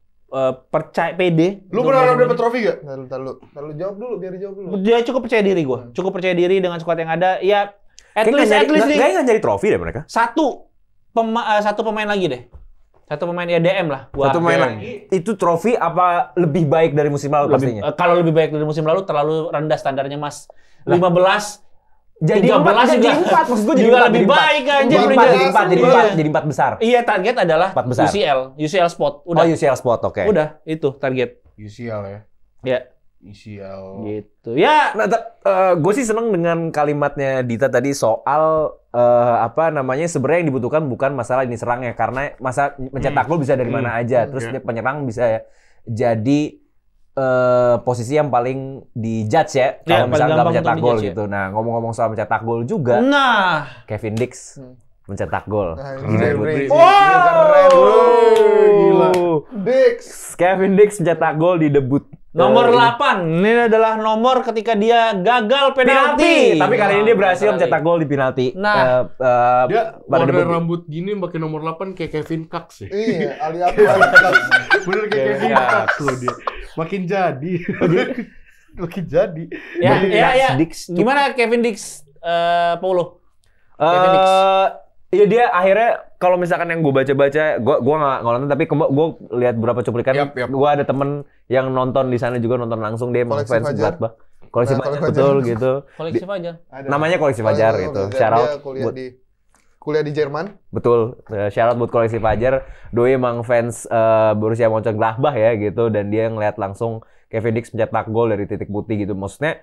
percaya pede.
Lu pernah dapet trofi gak?
Lalu jawab dulu, biar dijawab dulu.
Dia cukup percaya diri gua. Cukup percaya diri dengan skuad yang ada. Ya, at least
kayaknya nggak nyari trofi deh mereka.
Satu pemain lagi deh. Satu pemain ya DM lah.
Satu pemain lagi. Itu trofi apa lebih baik dari musim lalu pastinya?
Kalau lebih baik dari musim lalu terlalu rendah standarnya Mas. 15
jadi
13
jadi 4 maksud gue
juga lebih baik anjir
jadi 4 besar.
Iya, target adalah 4 besar. UCL spot.
Udah. Oh, UCL spot, oke.
Udah, itu target.
UCL ya.
Ya.
UCL.
Gitu. Ya.
Nah, gue sih seneng dengan kalimatnya Dita tadi soal sebenarnya yang dibutuhkan bukan masalah ini serangnya karena masa mencetak gol bisa dari mana aja. Terus dia penyerang bisa jadi posisi yang paling dijudge ya kalau misalnya nggak mencetak gol gitu. Nah, ngomong-ngomong soal mencetak gol juga.
Nah,
Kevin Dix mencetak gol.
Keren.
Gila.
Kevin Dix mencetak gol di debut.
Nomor 8. Ini adalah nomor ketika dia gagal penalti.
Tapi kali ini dia berhasil mencetak gol di penalti.
Nah, dia warna rambut gini pakai nomor 8 kayak Kevin Cox ya.
Iya, Ali-Cox.
Bener kayak Kevin Cox loh dia. Makin jadi.
Ya. Gimana Kevin Dix, Paulo?
Kevin Dix. Iya dia akhirnya kalau misalkan yang gue baca-baca, gue nggak nonton tapi gue lihat beberapa cuplikan. Gue ada temen yang nonton di sana juga nonton langsung, dia emang fans Gladbach. Koleksi Fajar betul gitu.
Koleksi Fajar.
Namanya Koleksi Fajar gitu. Shout out
kuliah di Jerman.
Betul. Shout out buat Koleksi Fajar. Doi emang fans Borussia Mönchengladbach ya gitu dan dia ngeliat langsung Kevin Dix mencetak gol dari titik putih gitu. Maksudnya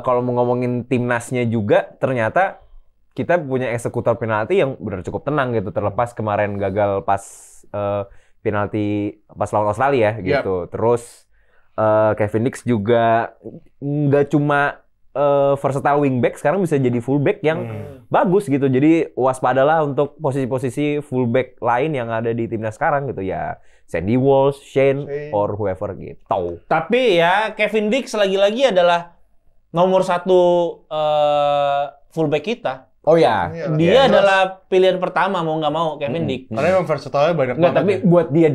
kalau mau ngomongin timnasnya juga ternyata kita punya eksekutor penalti yang benar cukup tenang gitu, terlepas kemarin gagal pas penalti pas lawan Australia gitu. Terus Kevin Dix juga nggak cuma versatile wingback, sekarang bisa jadi fullback yang bagus gitu. Jadi waspadalah untuk posisi-posisi fullback lain yang ada di timnas sekarang gitu ya. Sandy Walsh, Shane, or whoever gitu.
Tapi ya Kevin Dix lagi-lagi adalah nomor 1 fullback kita.
Oh ya,
dia adalah pilihan pertama mau nggak mau Kevin Dix.
Karena emang versatile banyak banget.
Tapi buat dia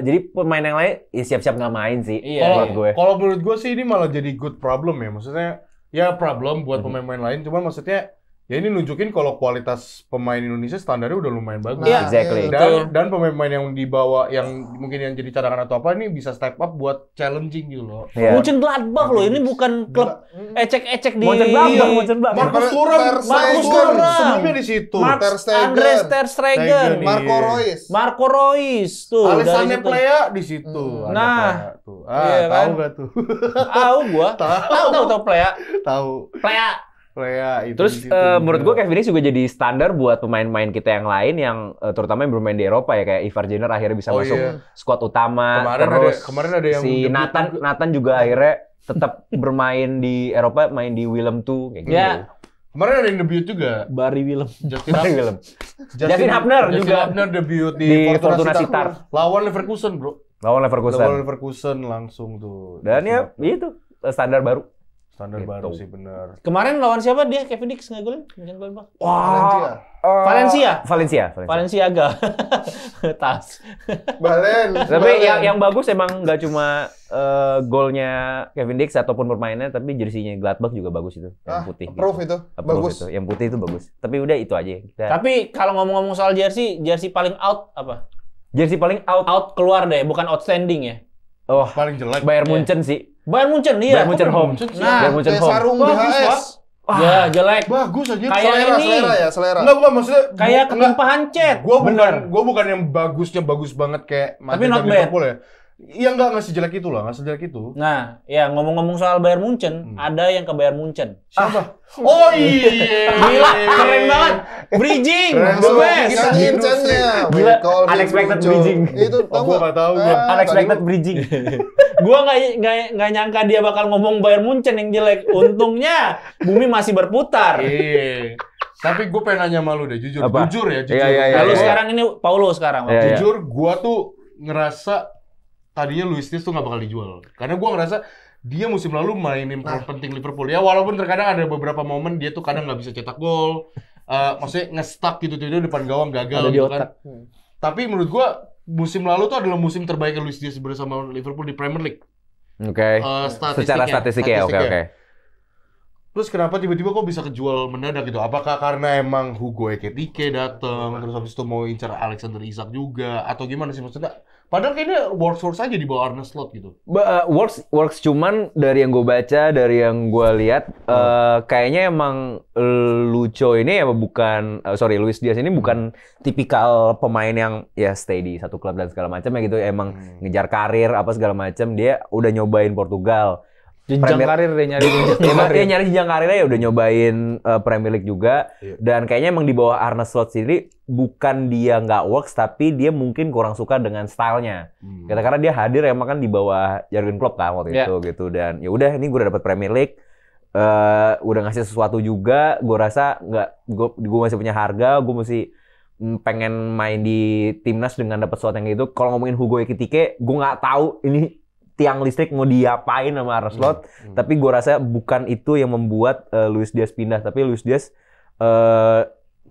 jadi pemain yang lain ya siap-siap nggak main sih.
Iya. Kalau menurut gue sih ini malah jadi good problem ya. Maksudnya ya problem buat pemain-pemain lain. Cuman maksudnya ya ini nunjukin kalau kualitas pemain Indonesia standarnya udah lumayan bagus.
Iya,
exactly.
Dan pemain-pemain yang dibawa yang mungkin yang jadi cadangan atau apa ini bisa step up buat challenging gitu loh.
Yeah. Mönchengladbach loh, ini bukan klub ecek-ecek di
Mönchengladbach.
Markus Thuram sebelumnya di situ.
Andres ter Stegen,
Marco Reus
tuh.
Alessandro Plea di situ.
Nah,
tahu gak tuh?
Tahu gua. Tahu Plea.
Tahu.
Plea
itu.
Terus menurut gue Kevin Dix juga jadi standar buat pemain-pemain kita yang lain yang terutama yang bermain di Eropa ya, kayak Ivar Jenner akhirnya bisa masuk skuad utama.
Kemarin ada yang
si Nathan juga akhirnya tetap bermain di Eropa, main di Willem II kayak gitu.
Ya.
Kemarin ada yang debut juga.
Barry Willem.
Justin Hubner debut di Fortuna Sittard. Lawan Leverkusen, bro.
Lawan Leverkusen
langsung tuh.
Dan ya itu standar baru.
Standar gitu. Baru sih benar.
Kemarin lawan siapa dia? Kevin Dix ngegolin?
Wah.
Valencia agak. Tas.
Balen.
Tapi yang bagus emang nggak cuma golnya Kevin Dix ataupun permainannya, tapi jersinya Gladbach juga bagus itu. Yang putih.
Approve
gitu.
Itu. Bagus.
Itu. Yang putih itu bagus. Tapi udah itu aja.
Tapi kalau ngomong-ngomong soal jersey paling out apa?
Jersey paling out.
Out keluar deh, bukan outstanding ya.
Oh,
paling jelek.
Bayern Munchen sih.
Bayern Munchen, iya.
Bayern Munchen home.
Nah,
Bayern Munchen home. Sarung BHS.
Ya, jelek.
Bagus aja.
Kayak
selera.
Enggak, bukan maksudnya.
Kayak ketumpahan cat.
Gua bukan yang bagusnya bagus banget kayak
Madrid dan Liverpool
ya. Iya nggak sejelek itu lah, nggak sejelek itu.
Nah, ya ngomong-ngomong soal Bayern Munchen, ada yang ke Bayern Munchen.
Siapa? Oh iya.
Gila, keren banget. Bridging, the best.
Kita ngincennya.
Gila, unexpected bridging.
Itu tahu
gua nggak tahu.
Unexpected bridging.
Gua nggak nyangka dia bakal ngomong Bayern Munchen yang jelek. Untungnya bumi masih berputar.
Iya. Tapi gue pengen nanya sama lu deh, jujur.
Apa?
Jujur ya, jujur.
Iya. Lalu sekarang ini Paulo sekarang.
Jujur, gua tuh ngerasa tadinya Luis Diaz tuh nggak bakal dijual. Karena gue ngerasa dia musim lalu mainin penting Liverpool. Ya walaupun terkadang ada beberapa momen dia tuh kadang nggak bisa cetak gol. Maksudnya nge-stuck gitu depan gawang gagal gitu kan. Tapi menurut gue musim lalu tuh adalah musim terbaik Luis Diaz bersama Liverpool di Premier League.
Oke. Secara statistiknya oke.
Terus kenapa tiba-tiba kok bisa kejual mendadak gitu? Apakah karena emang Hugo Ekitike datang, terus habis itu mau incar Alexander Isak juga, atau gimana sih maksudnya? Padahal kayaknya works aja di bawah Arne Slot gitu.
Works cuman dari yang gue baca, dari yang gue lihat, kayaknya emang Lucho ini ya Luis Diaz ini bukan tipikal pemain yang ya stay di satu klub dan segala macam ya gitu. Emang ngejar karir apa segala macam. Dia udah nyobain Portugal.
Jenjang karir dia nyari
jenjang karirnya ya udah nyobain Premier League juga. Dan kayaknya emang di bawah Arne Slot sendiri bukan dia nggak works, tapi dia mungkin kurang suka dengan stylenya. Karena dia hadir emang kan di bawah Jurgen Klopp kan waktu itu gitu. Dan ya udah ini gue udah dapet Premier League, udah ngasih sesuatu juga. Gue rasa gue masih punya harga, gue masih pengen main di timnas dengan dapat sesuatu yang gitu. Kalau ngomongin Hugo Ekitike, gue nggak tahu ini tiang listrik mau diapain sama Arne Slot, tapi gue rasa bukan itu yang membuat Luis Diaz pindah, tapi Luis Diaz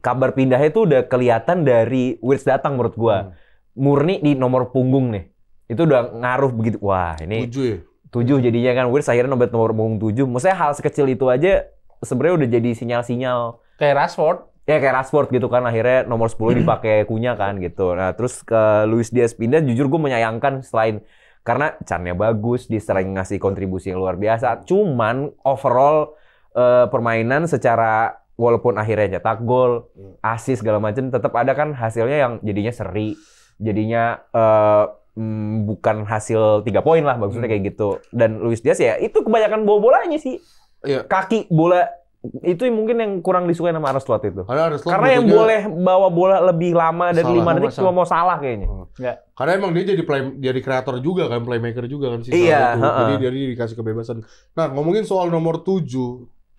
kabar pindahnya itu udah kelihatan dari Wirtz datang menurut gue. Murni di nomor punggung nih, itu udah ngaruh begitu. Wah ini 7 jadinya kan, Wirtz akhirnya nomor punggung 7. Maksudnya hal sekecil itu aja sebenarnya udah jadi sinyal-sinyal.
Kayak Rashford.
Ya kayak Rashford gitu kan, akhirnya nomor 10 dipakai Cunha kan gitu. Nah terus ke Luis Diaz pindah, jujur gue menyayangkan selain karena Chan-nya bagus, dia sering ngasih kontribusi yang luar biasa. Cuman overall permainan secara walaupun akhirnya cetak gol, assist segala macam, tetap ada kan hasilnya yang jadinya seri, jadinya bukan hasil 3 poin lah maksudnya kayak gitu. Dan Luis Diaz ya itu kebanyakan bawa bolanya sih. Kaki bola itu mungkin yang kurang disukai sama Arne Slot itu. Karena yang boleh bawa bola lebih lama dari 5 detik cuma mau Salah kayaknya.
Karena emang dia jadi kreator juga kan, playmaker juga kan sih.
Iya.
Jadi dia dikasih kebebasan. Nah ngomongin soal nomor 7,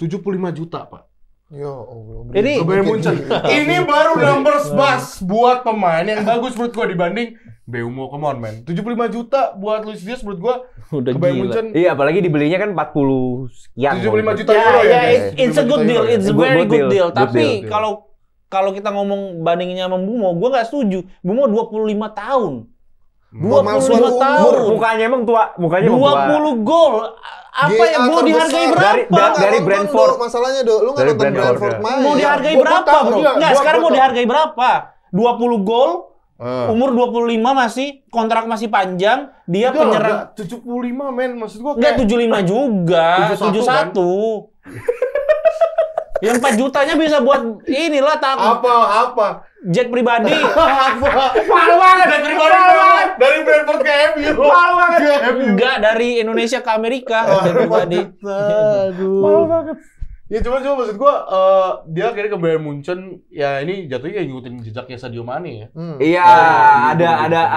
75 juta Pak.
Yo, Allah.
Ini Bayern Munchen. Ini baru numbers bus buat pemain yang bagus menurut gua dibanding Beumo, come on man. 75 juta buat Luis Diaz menurut gua
udah gila.
Iya, apalagi dibelinya kan 40 sekian.
75 juta euro ya.
It's a good deal. It's a very good deal. Tapi kalau kita ngomong bandingnya sama Beumo, gua nggak setuju. Beumo 25 tahun. 25 tahun.
Mukanya emang tua.
20 gol. Apa yang mau dihargai berapa?
Dari Brentford.
Masalahnya lu nggak nonton Brentford main.
Mau dihargai berapa, bro? Nggak, sekarang mau dihargai berapa? 20 gol. Umur 25 masih, kontrak masih panjang, dia penyerang
75 men, maksud gua
kayak 75 juga, 71. Yang 4 jutanya bisa buat inilah
apa?
Jet pribadi.
Mahal banget jet pribadi. Dari Brentford ke MU.
Mahal banget. Enggak, dari Indonesia ke Amerika jet pribadi.
Aduh. Mahal banget. Ya cuma maksud gua dia akhirnya ke Bayern Munchen ya ini jatuhnya kayak ngikutin jejaknya Sadio Mane ya.
Iya,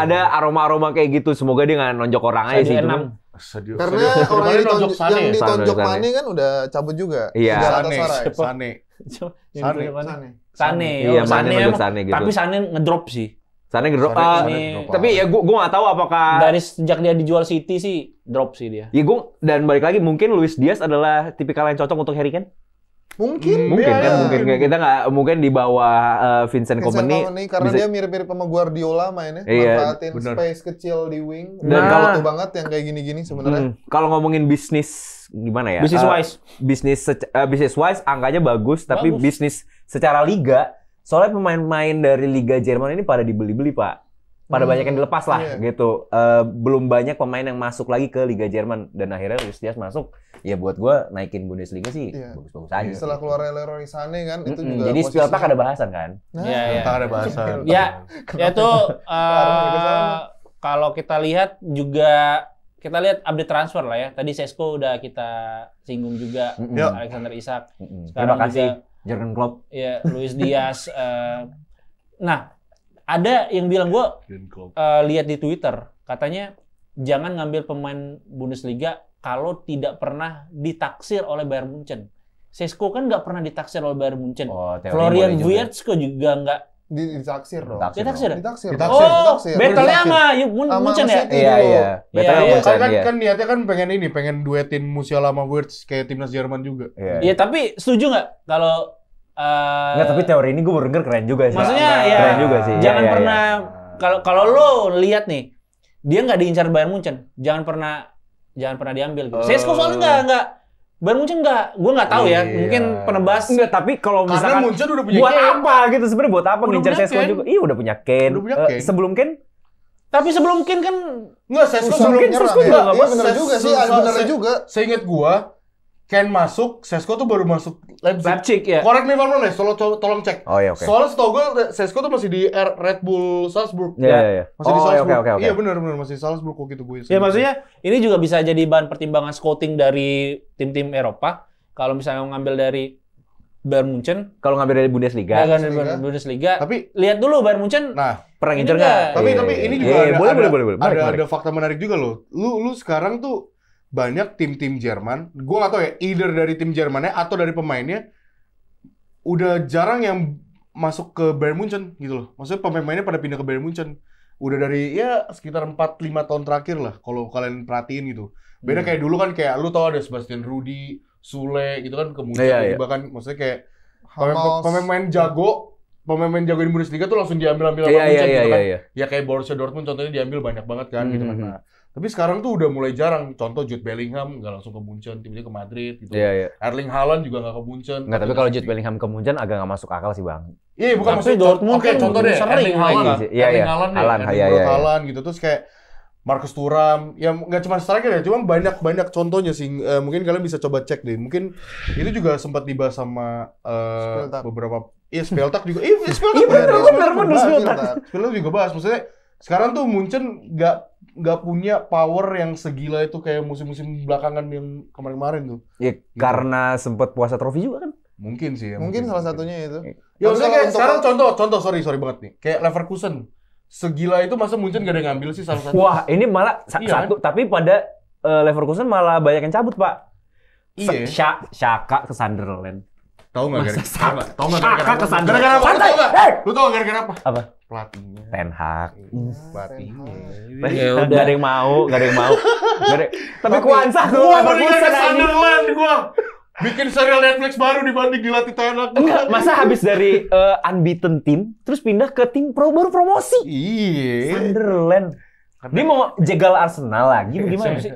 ada aroma-aroma kayak gitu. Semoga dia nggak nonjok orang aja sih.
Karena orang yang ditonjok Mane kan udah cabut juga.
Iya.
Sane.
Iya, Mane gitu. Tapi Sane ngedrop sih.
Sané ngedrop. Tapi ya gue nggak tahu apakah
dari sejak dia dijual City sih drop sih dia.
Ya dan balik lagi mungkin Luis Diaz adalah tipikal yang cocok untuk Harry Kane.
Mungkin
kita nggak mungkin di bawah Vincent Kompany
karena dia mirip-mirip sama Guardiola mainnya, manfaatin space kecil di wing. Dan kalau banget yang kayak gini-gini sebenarnya.
Kalau ngomongin bisnis gimana ya? Business wise angkanya bagus, tapi bisnis secara liga, soalnya pemain-pemain dari Liga Jerman ini pada dibeli-beli, Pak. Pada banyak yang dilepas lah gitu. Belum banyak pemain yang masuk lagi ke Liga Jerman dan akhirnya Luis Diaz masuk. Ya buat gue naikin Bundesliga sih bagus-bagus aja.
Setelah keluar Leroy Sané kan itu juga.
Jadi Spieltag ada bahasan kan?
Iya.
Ada bahasan.
Ya itu kalau kita lihat juga kita lihat update transfer lah ya. Tadi Sesko udah kita singgung juga, Alexander Isak.
Terima kasih Jurgen Klopp.
Ya, Luis Diaz. Nah, ada yang bilang gue lihat di Twitter, katanya jangan ngambil pemain Bundesliga kalau tidak pernah ditaksir oleh Bayern Munchen. Sesko kan nggak pernah ditaksir oleh Bayern Munchen. Florian Wirtz juga nggak
ditaksir dong.
Ditaksir.
Battle-nya
sama Munchen ya?
Iya.
Kan niatnya kan pengen duetin Musiala sama Wirtz kayak timnas Jerman juga.
Iya, tapi setuju nggak kalau
nggak, tapi teori ini gue baru denger keren juga sih.
Maksudnya
keren juga sih.
Jangan pernah kalau lo lihat nih, dia nggak diincar Bayern Munchen, jangan pernah diambil gitu. Sesko soalnya nggak Bayern Munchen nggak, gue nggak tahu ya, mungkin penebas.
Enggak, tapi kalau misalkan
Munchen udah punya
buat apa gitu sebenarnya, buat apa ngincar Sesko juga? Iya udah punya Kane. Sebelum Kane.
Tapi sebelum Kane kan
nggak, Sesko sebelum
Sesko juga nggak benar juga sih, benar juga.
Seingat gua Kane masuk, Sesko tuh baru masuk
Leipzig ya.
Correct me if I'm wrong, tolong cek.
Oh iya, oke.
Soalnya setahu gue Sesko tuh masih di Red Bull Salzburg.
Iya.
Masih di Salzburg.
Oke.
Iya benar masih Salzburg kok gitu gue.
Ya maksudnya ini juga bisa jadi bahan pertimbangan scouting dari tim-tim Eropa. Kalau misalnya ngambil dari Bayern Munchen,
kalau ngambil dari Bundesliga.
Tapi lihat dulu Bayern Munchen.
Nah,
pernah ngincer nggak?
Tapi ini juga
boleh.
Ada fakta menarik juga loh. Lu sekarang tuh banyak tim-tim Jerman, gue nggak tahu ya, either dari tim Jermannya atau dari pemainnya, udah jarang yang masuk ke Bayern Munchen gitu loh. Maksudnya pemain-pemainnya pada pindah ke Bayern Munchen. Udah dari ya sekitar 4-5 tahun terakhir lah, kalau kalian perhatiin gitu. Beda kayak dulu kan, kayak lu tau ada Sebastian Rudy, Sule gitu kan, kemudian bahkan maksudnya kayak pemain-pemain jago di Bundesliga tuh langsung diambil sama Munchen gitu kan. Ya kayak Borussia Dortmund contohnya diambil banyak banget kan gitu kan. Nah, tapi sekarang tuh udah mulai jarang. Contoh Jude Bellingham nggak langsung ke Munchen, tiba-tiba ke Madrid gitu. Erling Haaland juga nggak ke Munchen.
Nggak, tapi kalau Jude Bellingham ke Munchen agak nggak masuk akal sih, Bang.
Iya, bukan maksudnya
Dortmund.
Oke, contoh deh Erling Haaland.
Haaland
gitu. Terus kayak Marcus Thuram, ya nggak cuma striker ya, cuma banyak contohnya sih. Mungkin kalian bisa coba cek deh. Mungkin itu juga sempat dibahas sama beberapa. Iya, Spieltag juga. Spieltag juga bahas. Maksudnya sekarang tuh Munchen nggak punya power yang segila itu kayak musim-musim belakangan yang kemarin-kemarin tuh.
Ya karena sempat puasa trofi juga kan.
Mungkin sih ya.
Mungkin salah satunya itu.
Ya maksudnya kayak sekarang contoh sorry banget nih. Kayak Leverkusen. Segila itu masa Munchen gak ada yang ngambil sih salah satu.
Wah, ini malah satu, tapi pada Leverkusen malah banyak yang cabut, Pak.
Iya.
Shaka ke Sunderland.
Tahu nggak
gara-gara ke Sunderland.
Gara-gara apa? Lu tahu gara-gara apa?
Apa?
Pelatihnya.
Ten Hag.
Pelatihnya.
Ya udah.
Gak ada yang mau. Tapi Kuansah tuh
Leverkusen Sunderland gua. Bikin serial Netflix baru dibanding dilatih Ten Hag.
Enggak, masa habis dari unbeaten team terus pindah ke tim baru promosi.
Iya.
Sunderland. Dia mau jegal Arsenal lagi bagaimana sih?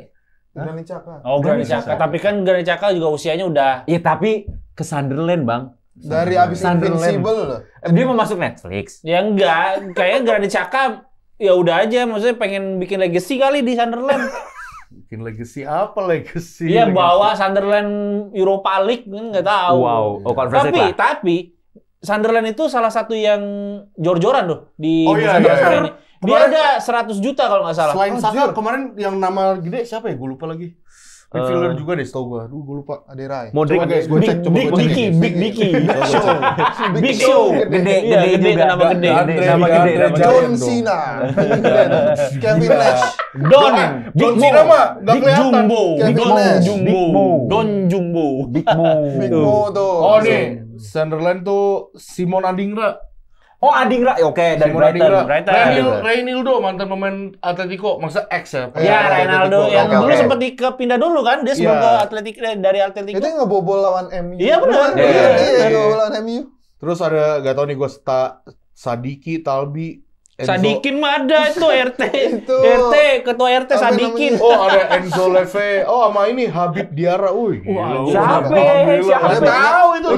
Granit Xhaka.
Oh, Granit Xhaka. Tapi kan Granit Xhaka juga usianya udah.
Iya, tapi ke Sunderland, Bang.
Dari abis Invincible loh.
Dia mau masuk Netflix.
Ya enggak, kayaknya Granit Xhaka ya udah aja, maksudnya pengen bikin legacy kali di Sunderland.
Bikin legacy apa legacy?
Iya, bawa Sunderland Europa League kan nggak tahu.
Wow,
tapi Sunderland itu salah satu yang jor-joran tuh di
Sunderland ini.
Dia ada 100 juta kalau nggak salah.
Selain Saka, kemarin yang nama gede siapa ya? Gue lupa lagi. Midfielder juga deh setahu gue. Gue lupa.
Aderai.
Modric.
Big Dicky. Big Show.
Gede juga.
Nama gede.
John Cena. Kevin Nash.
John Cena mah nggak kelihatan.
Don Jumbo.
Big Mo tuh.
Oh nih, Sunderland tuh Simon Adingra.
Oh, Adingra. Oke, dari Brighton.
Reynaldo mantan pemain Atletico, maksudnya ex ya.
Iya, Reynaldo yang dulu sempat pindah dulu kan, dia sebelum ke Atletico dari Atletico.
Itu ngebobol lawan MU.
Iya benar.
Iya, ngebobol lawan MU.
Terus ada enggak tahu nih gue Sadiki, Talbi,
Enzo. Sadikin mah ada itu RT. Ketua RT Sadikin.
Oh, ada Enzo Leve. Oh, sama ini Habib Diarra.
Siapa tahu itu.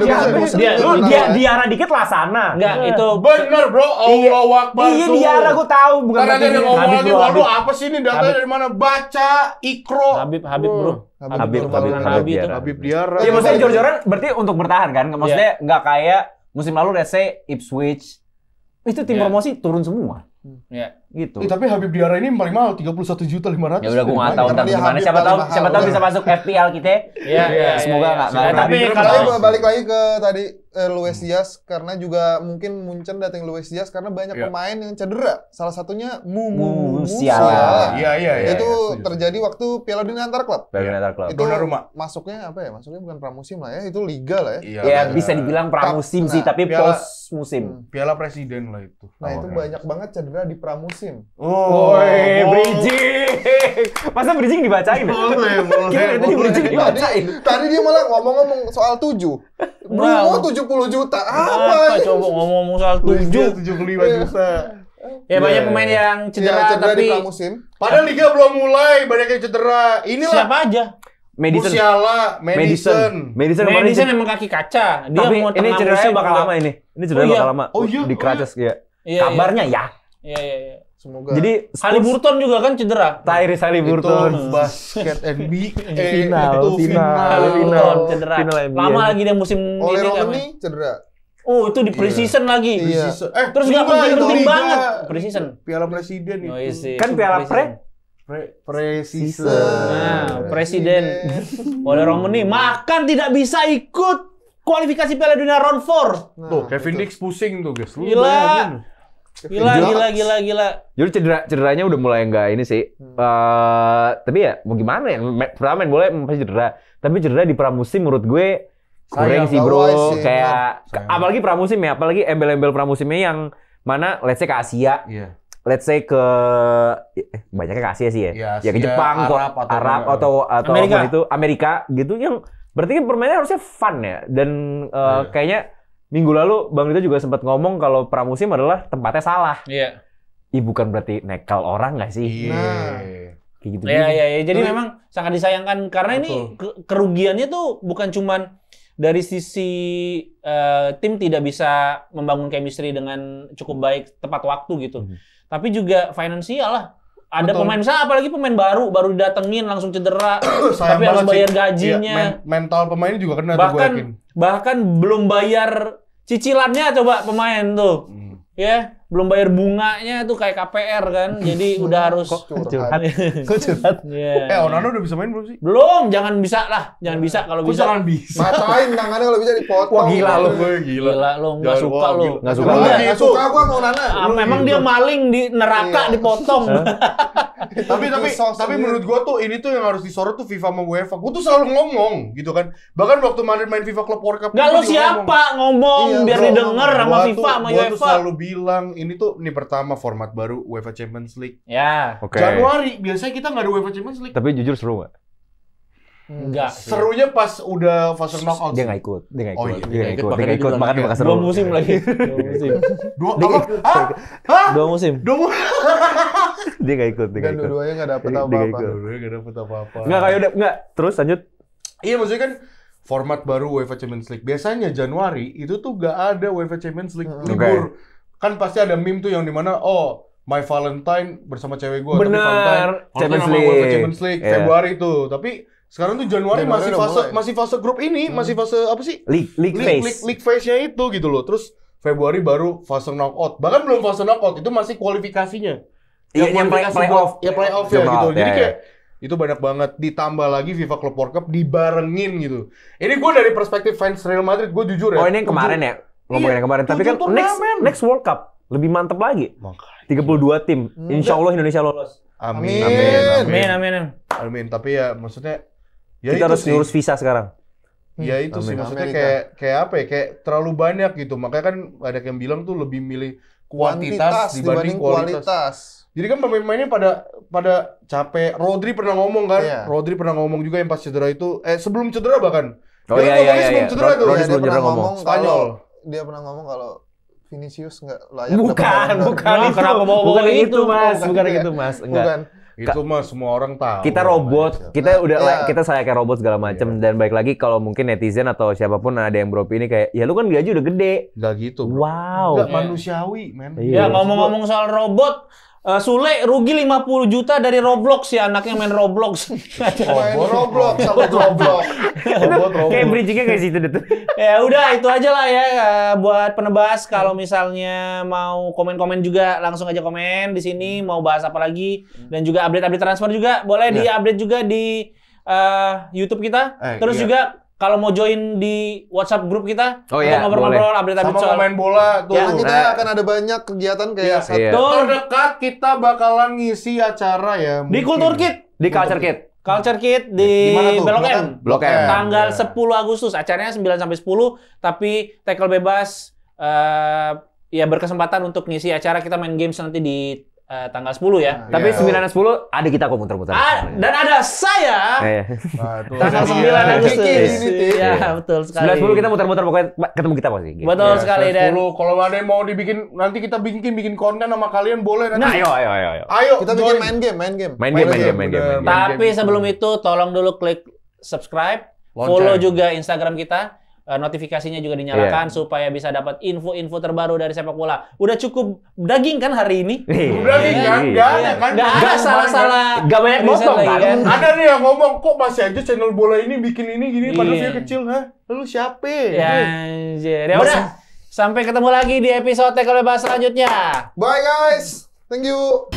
Dia Diarra dikit Lasana.
Enggak, itu
bener, Bro. Allahu Akbar.
Iya, Diarra gue tahu, bukan
karena dia ngomong lagi, waduh apa sih ini datanya dari mana? Baca Ikro.
Habib, Bro.
Habib Diarra.
Iya, maksudnya jor-joran berarti untuk bertahan kan? Maksudnya enggak kayak musim lalu let's say Ipswich itu tim promosi turun semua.
Ya,
gitu.
Tapi Habib Diarra ini paling mahal 31.500.000.
Ya udah gua enggak tahu entar gimana. Siapa tahu bisa masuk FPL kita.
Iya.
Semoga enggak.
Tapi kalau balik lagi ke tadi Luis Diaz karena juga mungkin Munchen datang Luis Diaz karena banyak pemain yang cedera. Salah satunya Musiala.
Iya.
Itu terjadi waktu Piala Dunia Antar Klub.
Piala Dunia Antar Klub.
Itu masuknya apa ya? Masuknya bukan pramusim lah ya, itu liga lah ya.
Ya bisa dibilang pramusim sih, tapi post musim.
Piala Presiden lah itu.
Nah, itu banyak banget cedera di pramusim.
Bridging. Masa bridging dibacain?
Boleh.
Itu bridging dibacain.
Tadi dia malah ngomong soal 7. Bruno 70 juta.
Apa coba ngomong soal
75 juta.
Ya banyak pemain yang cedera tapi
di pramusim.
Padahal liga belum mulai, banyak yang cedera. Inilah
siapa aja?
Musiala, Madison
emang kaki kaca. Dia
tapi
mau
ini cederanya bakal lama ini. Ini cederanya bakal lama. Di Kratos ya. Kabarnya ya.
Iya.
Semoga.
Jadi
Haliburton juga kan cedera.
Tyrese Haliburton
basket NBA
final
cedera. Lama lagi dia musim
ini kan. Cedera.
Oh, itu di pre-season lagi.
Iya.
Terus enggak penting banget pre-season.
Piala Presiden itu.
Kan Piala
Pre-season.
Nah, presiden. Oleh Romani makan tidak bisa ikut kualifikasi Piala Dunia round 4.
Tuh, Kevin Dix pusing tuh, guys.
Gila.
Jadi cederanya udah mulai enggak ini sih. Tapi ya mau gimana ya? Pertama main bola pasti cedera. Tapi cedera di pramusim menurut gue kurang sih, Bro. Kayak apalagi pramusim ya, apalagi embel-embel pramusimnya yang mana let's say ke Asia.
Iya.
Let's say ke banyaknya ke Asia sih ya. Ya ke Jepang, Arab atau
Amerika.
Itu Amerika gitu yang berarti kan permainnya harusnya fun ya. Dan kayaknya minggu lalu Bang Dito juga sempat ngomong kalau pramusim adalah tempatnya salah.
Iya.
Bukan berarti nekal orang nggak sih? Kayak gitu.
Iya. Jadi memang sangat disayangkan karena ini kerugiannya tuh bukan cuman dari sisi tim tidak bisa membangun chemistry dengan cukup baik tepat waktu gitu. Tapi juga finansial lah. Ada pemain misalnya apalagi pemain baru didatengin langsung cedera tapi harus bayar gajinya.
Mental pemainnya juga kena
bahkan belum bayar cicilannya coba pemain tuh. Ya, belum bayar bunganya tuh kayak KPR kan. Jadi udah harus
curhat.
Onana udah bisa main belum sih?
Belum, jangan bisa lah. Jangan bisa kalau bisa.
Jangan bisa.
Matain tangannya kalau bisa dipotong.
Wah, gila lu.
Gila lu, enggak suka lu.
Enggak suka.
Enggak suka gua sama Onana.
Memang dia maling di neraka dipotong.
Tapi menurut gua tuh ini tuh yang harus disorot tuh FIFA sama UEFA. Gua tuh selalu ngomong gitu kan. Bahkan waktu main FIFA Club World Cup.
Enggak lu siapa ngomong biar didengar sama FIFA sama UEFA.
Gua tuh selalu bilang ini pertama format baru UEFA Champions League.
Ya.
Januari biasanya kita nggak ada UEFA Champions League.
Tapi jujur seru nggak?
Enggak.
Serunya pas udah fase knockout.
Dia nggak ikut. Dia nggak ikut.
Makanya bakal seru. 2 musim lagi. 2 musim. Dua musim.
Dia nggak ikut.
Dan dua-duanya nggak dapet apa-apa.
Nggak
kayak udah nggak. Terus lanjut.
Iya maksudnya kan format baru UEFA Champions League. Biasanya Januari itu tuh nggak ada UEFA Champions League. Libur. Kan pasti ada meme tuh yang dimana My Valentine bersama cewek gue.
Bener.
Champions League Februari itu. Tapi sekarang tuh Januari masih fase grup ini, masih fase apa sih? League phase-nya itu gitu loh. Terus Februari baru fase knockout. Bahkan belum fase knockout, itu masih kualifikasinya.
Yang playoff.
Ya playoff ya gitu. Jadi kayak itu banyak banget. Ditambah lagi FIFA Club World Cup dibarengin gitu. Ini gue dari perspektif fans Real Madrid, gue jujur ya.
Oh ini yang kemarin ya? Ngomongin yang kemarin. Tapi kan next World Cup lebih mantep lagi. 32 tim. Insya Allah Indonesia lolos.
Amin. Tapi ya maksudnya
kita harus ngurus visa sekarang.
Ya itu sih maksudnya kayak apa ya? Kayak terlalu banyak gitu. Makanya kan ada yang bilang tuh lebih milih kuantitas dibanding kualitas. Jadi kan pemain-pemainnya pada capek. Rodri pernah ngomong kan? Rodri pernah ngomong juga yang pas cedera itu. Sebelum cedera bahkan.
Oh iya.
Sebelum cedera tuh.
Dia pernah ngomong Spanyol. Dia pernah ngomong kalau Vinicius nggak layak.
Bukan itu mas. Enggak.
Itu mah semua orang tahu.
Kita robot, kita saya kayak robot segala macam dan baik lagi kalau mungkin netizen atau siapapun ada yang beropini kayak ya lu kan gaji udah gede.
Gak gitu. Bro.
Wow.
Gak manusiawi, men.
Ya ngomong-ngomong soal robot, Sule rugi 50 juta dari Roblox ya, anaknya main Roblox.
Main Roblox sampai Roblox.
Kayak bridging-nya kayak situ deh.
Ya udah itu aja lah ya buat penebas. Kalau misalnya mau komen-komen juga langsung aja komen di sini, mau bahas apa lagi dan juga update-update transfer juga boleh di-update juga di YouTube kita. Terus juga kalau mau join di WhatsApp grup kita, ngobrol-ngobrol, update-update soal
main bola tuh.
Ya, kita akan ada banyak kegiatan kayak
terdekat kita bakalan ngisi acara ya.
Di Culture Kit,
di Culture Kit.
Culture Kit di
Blok M.
Tanggal 10 Agustus, acaranya 9 sampai 10, tapi tackle bebas ya berkesempatan untuk ngisi acara. Kita main games nanti di tanggal 10 ya.
Tapi 9 dan 10 ada kita kok muter-muter.
Dan ada saya. Tanggal 9 Agustus. Iya, betul sekali.
9 10 kita muter-muter pokoknya ketemu kita pasti.
Betul sekali dan
kalau ada yang mau dibikin nanti kita bikin konten sama kalian boleh nanti.
Nah,
ayo. Kita bikin main game.
Tapi sebelum itu tolong dulu klik subscribe, follow juga Instagram kita. Notifikasinya juga dinyalakan supaya bisa dapat info-info terbaru dari sepak bola. Udah cukup daging kan hari ini?
Daging kan? Gak ada salah-salah.
Gak banyak motong kan?
Ada nih yang ngomong, kok masih aja channel bola ini bikin ini gini padahal dia kecil. Lalu siapa?
Ya udah. Sampai ketemu lagi di episode Tackle Bebas selanjutnya.
Bye guys. Thank you.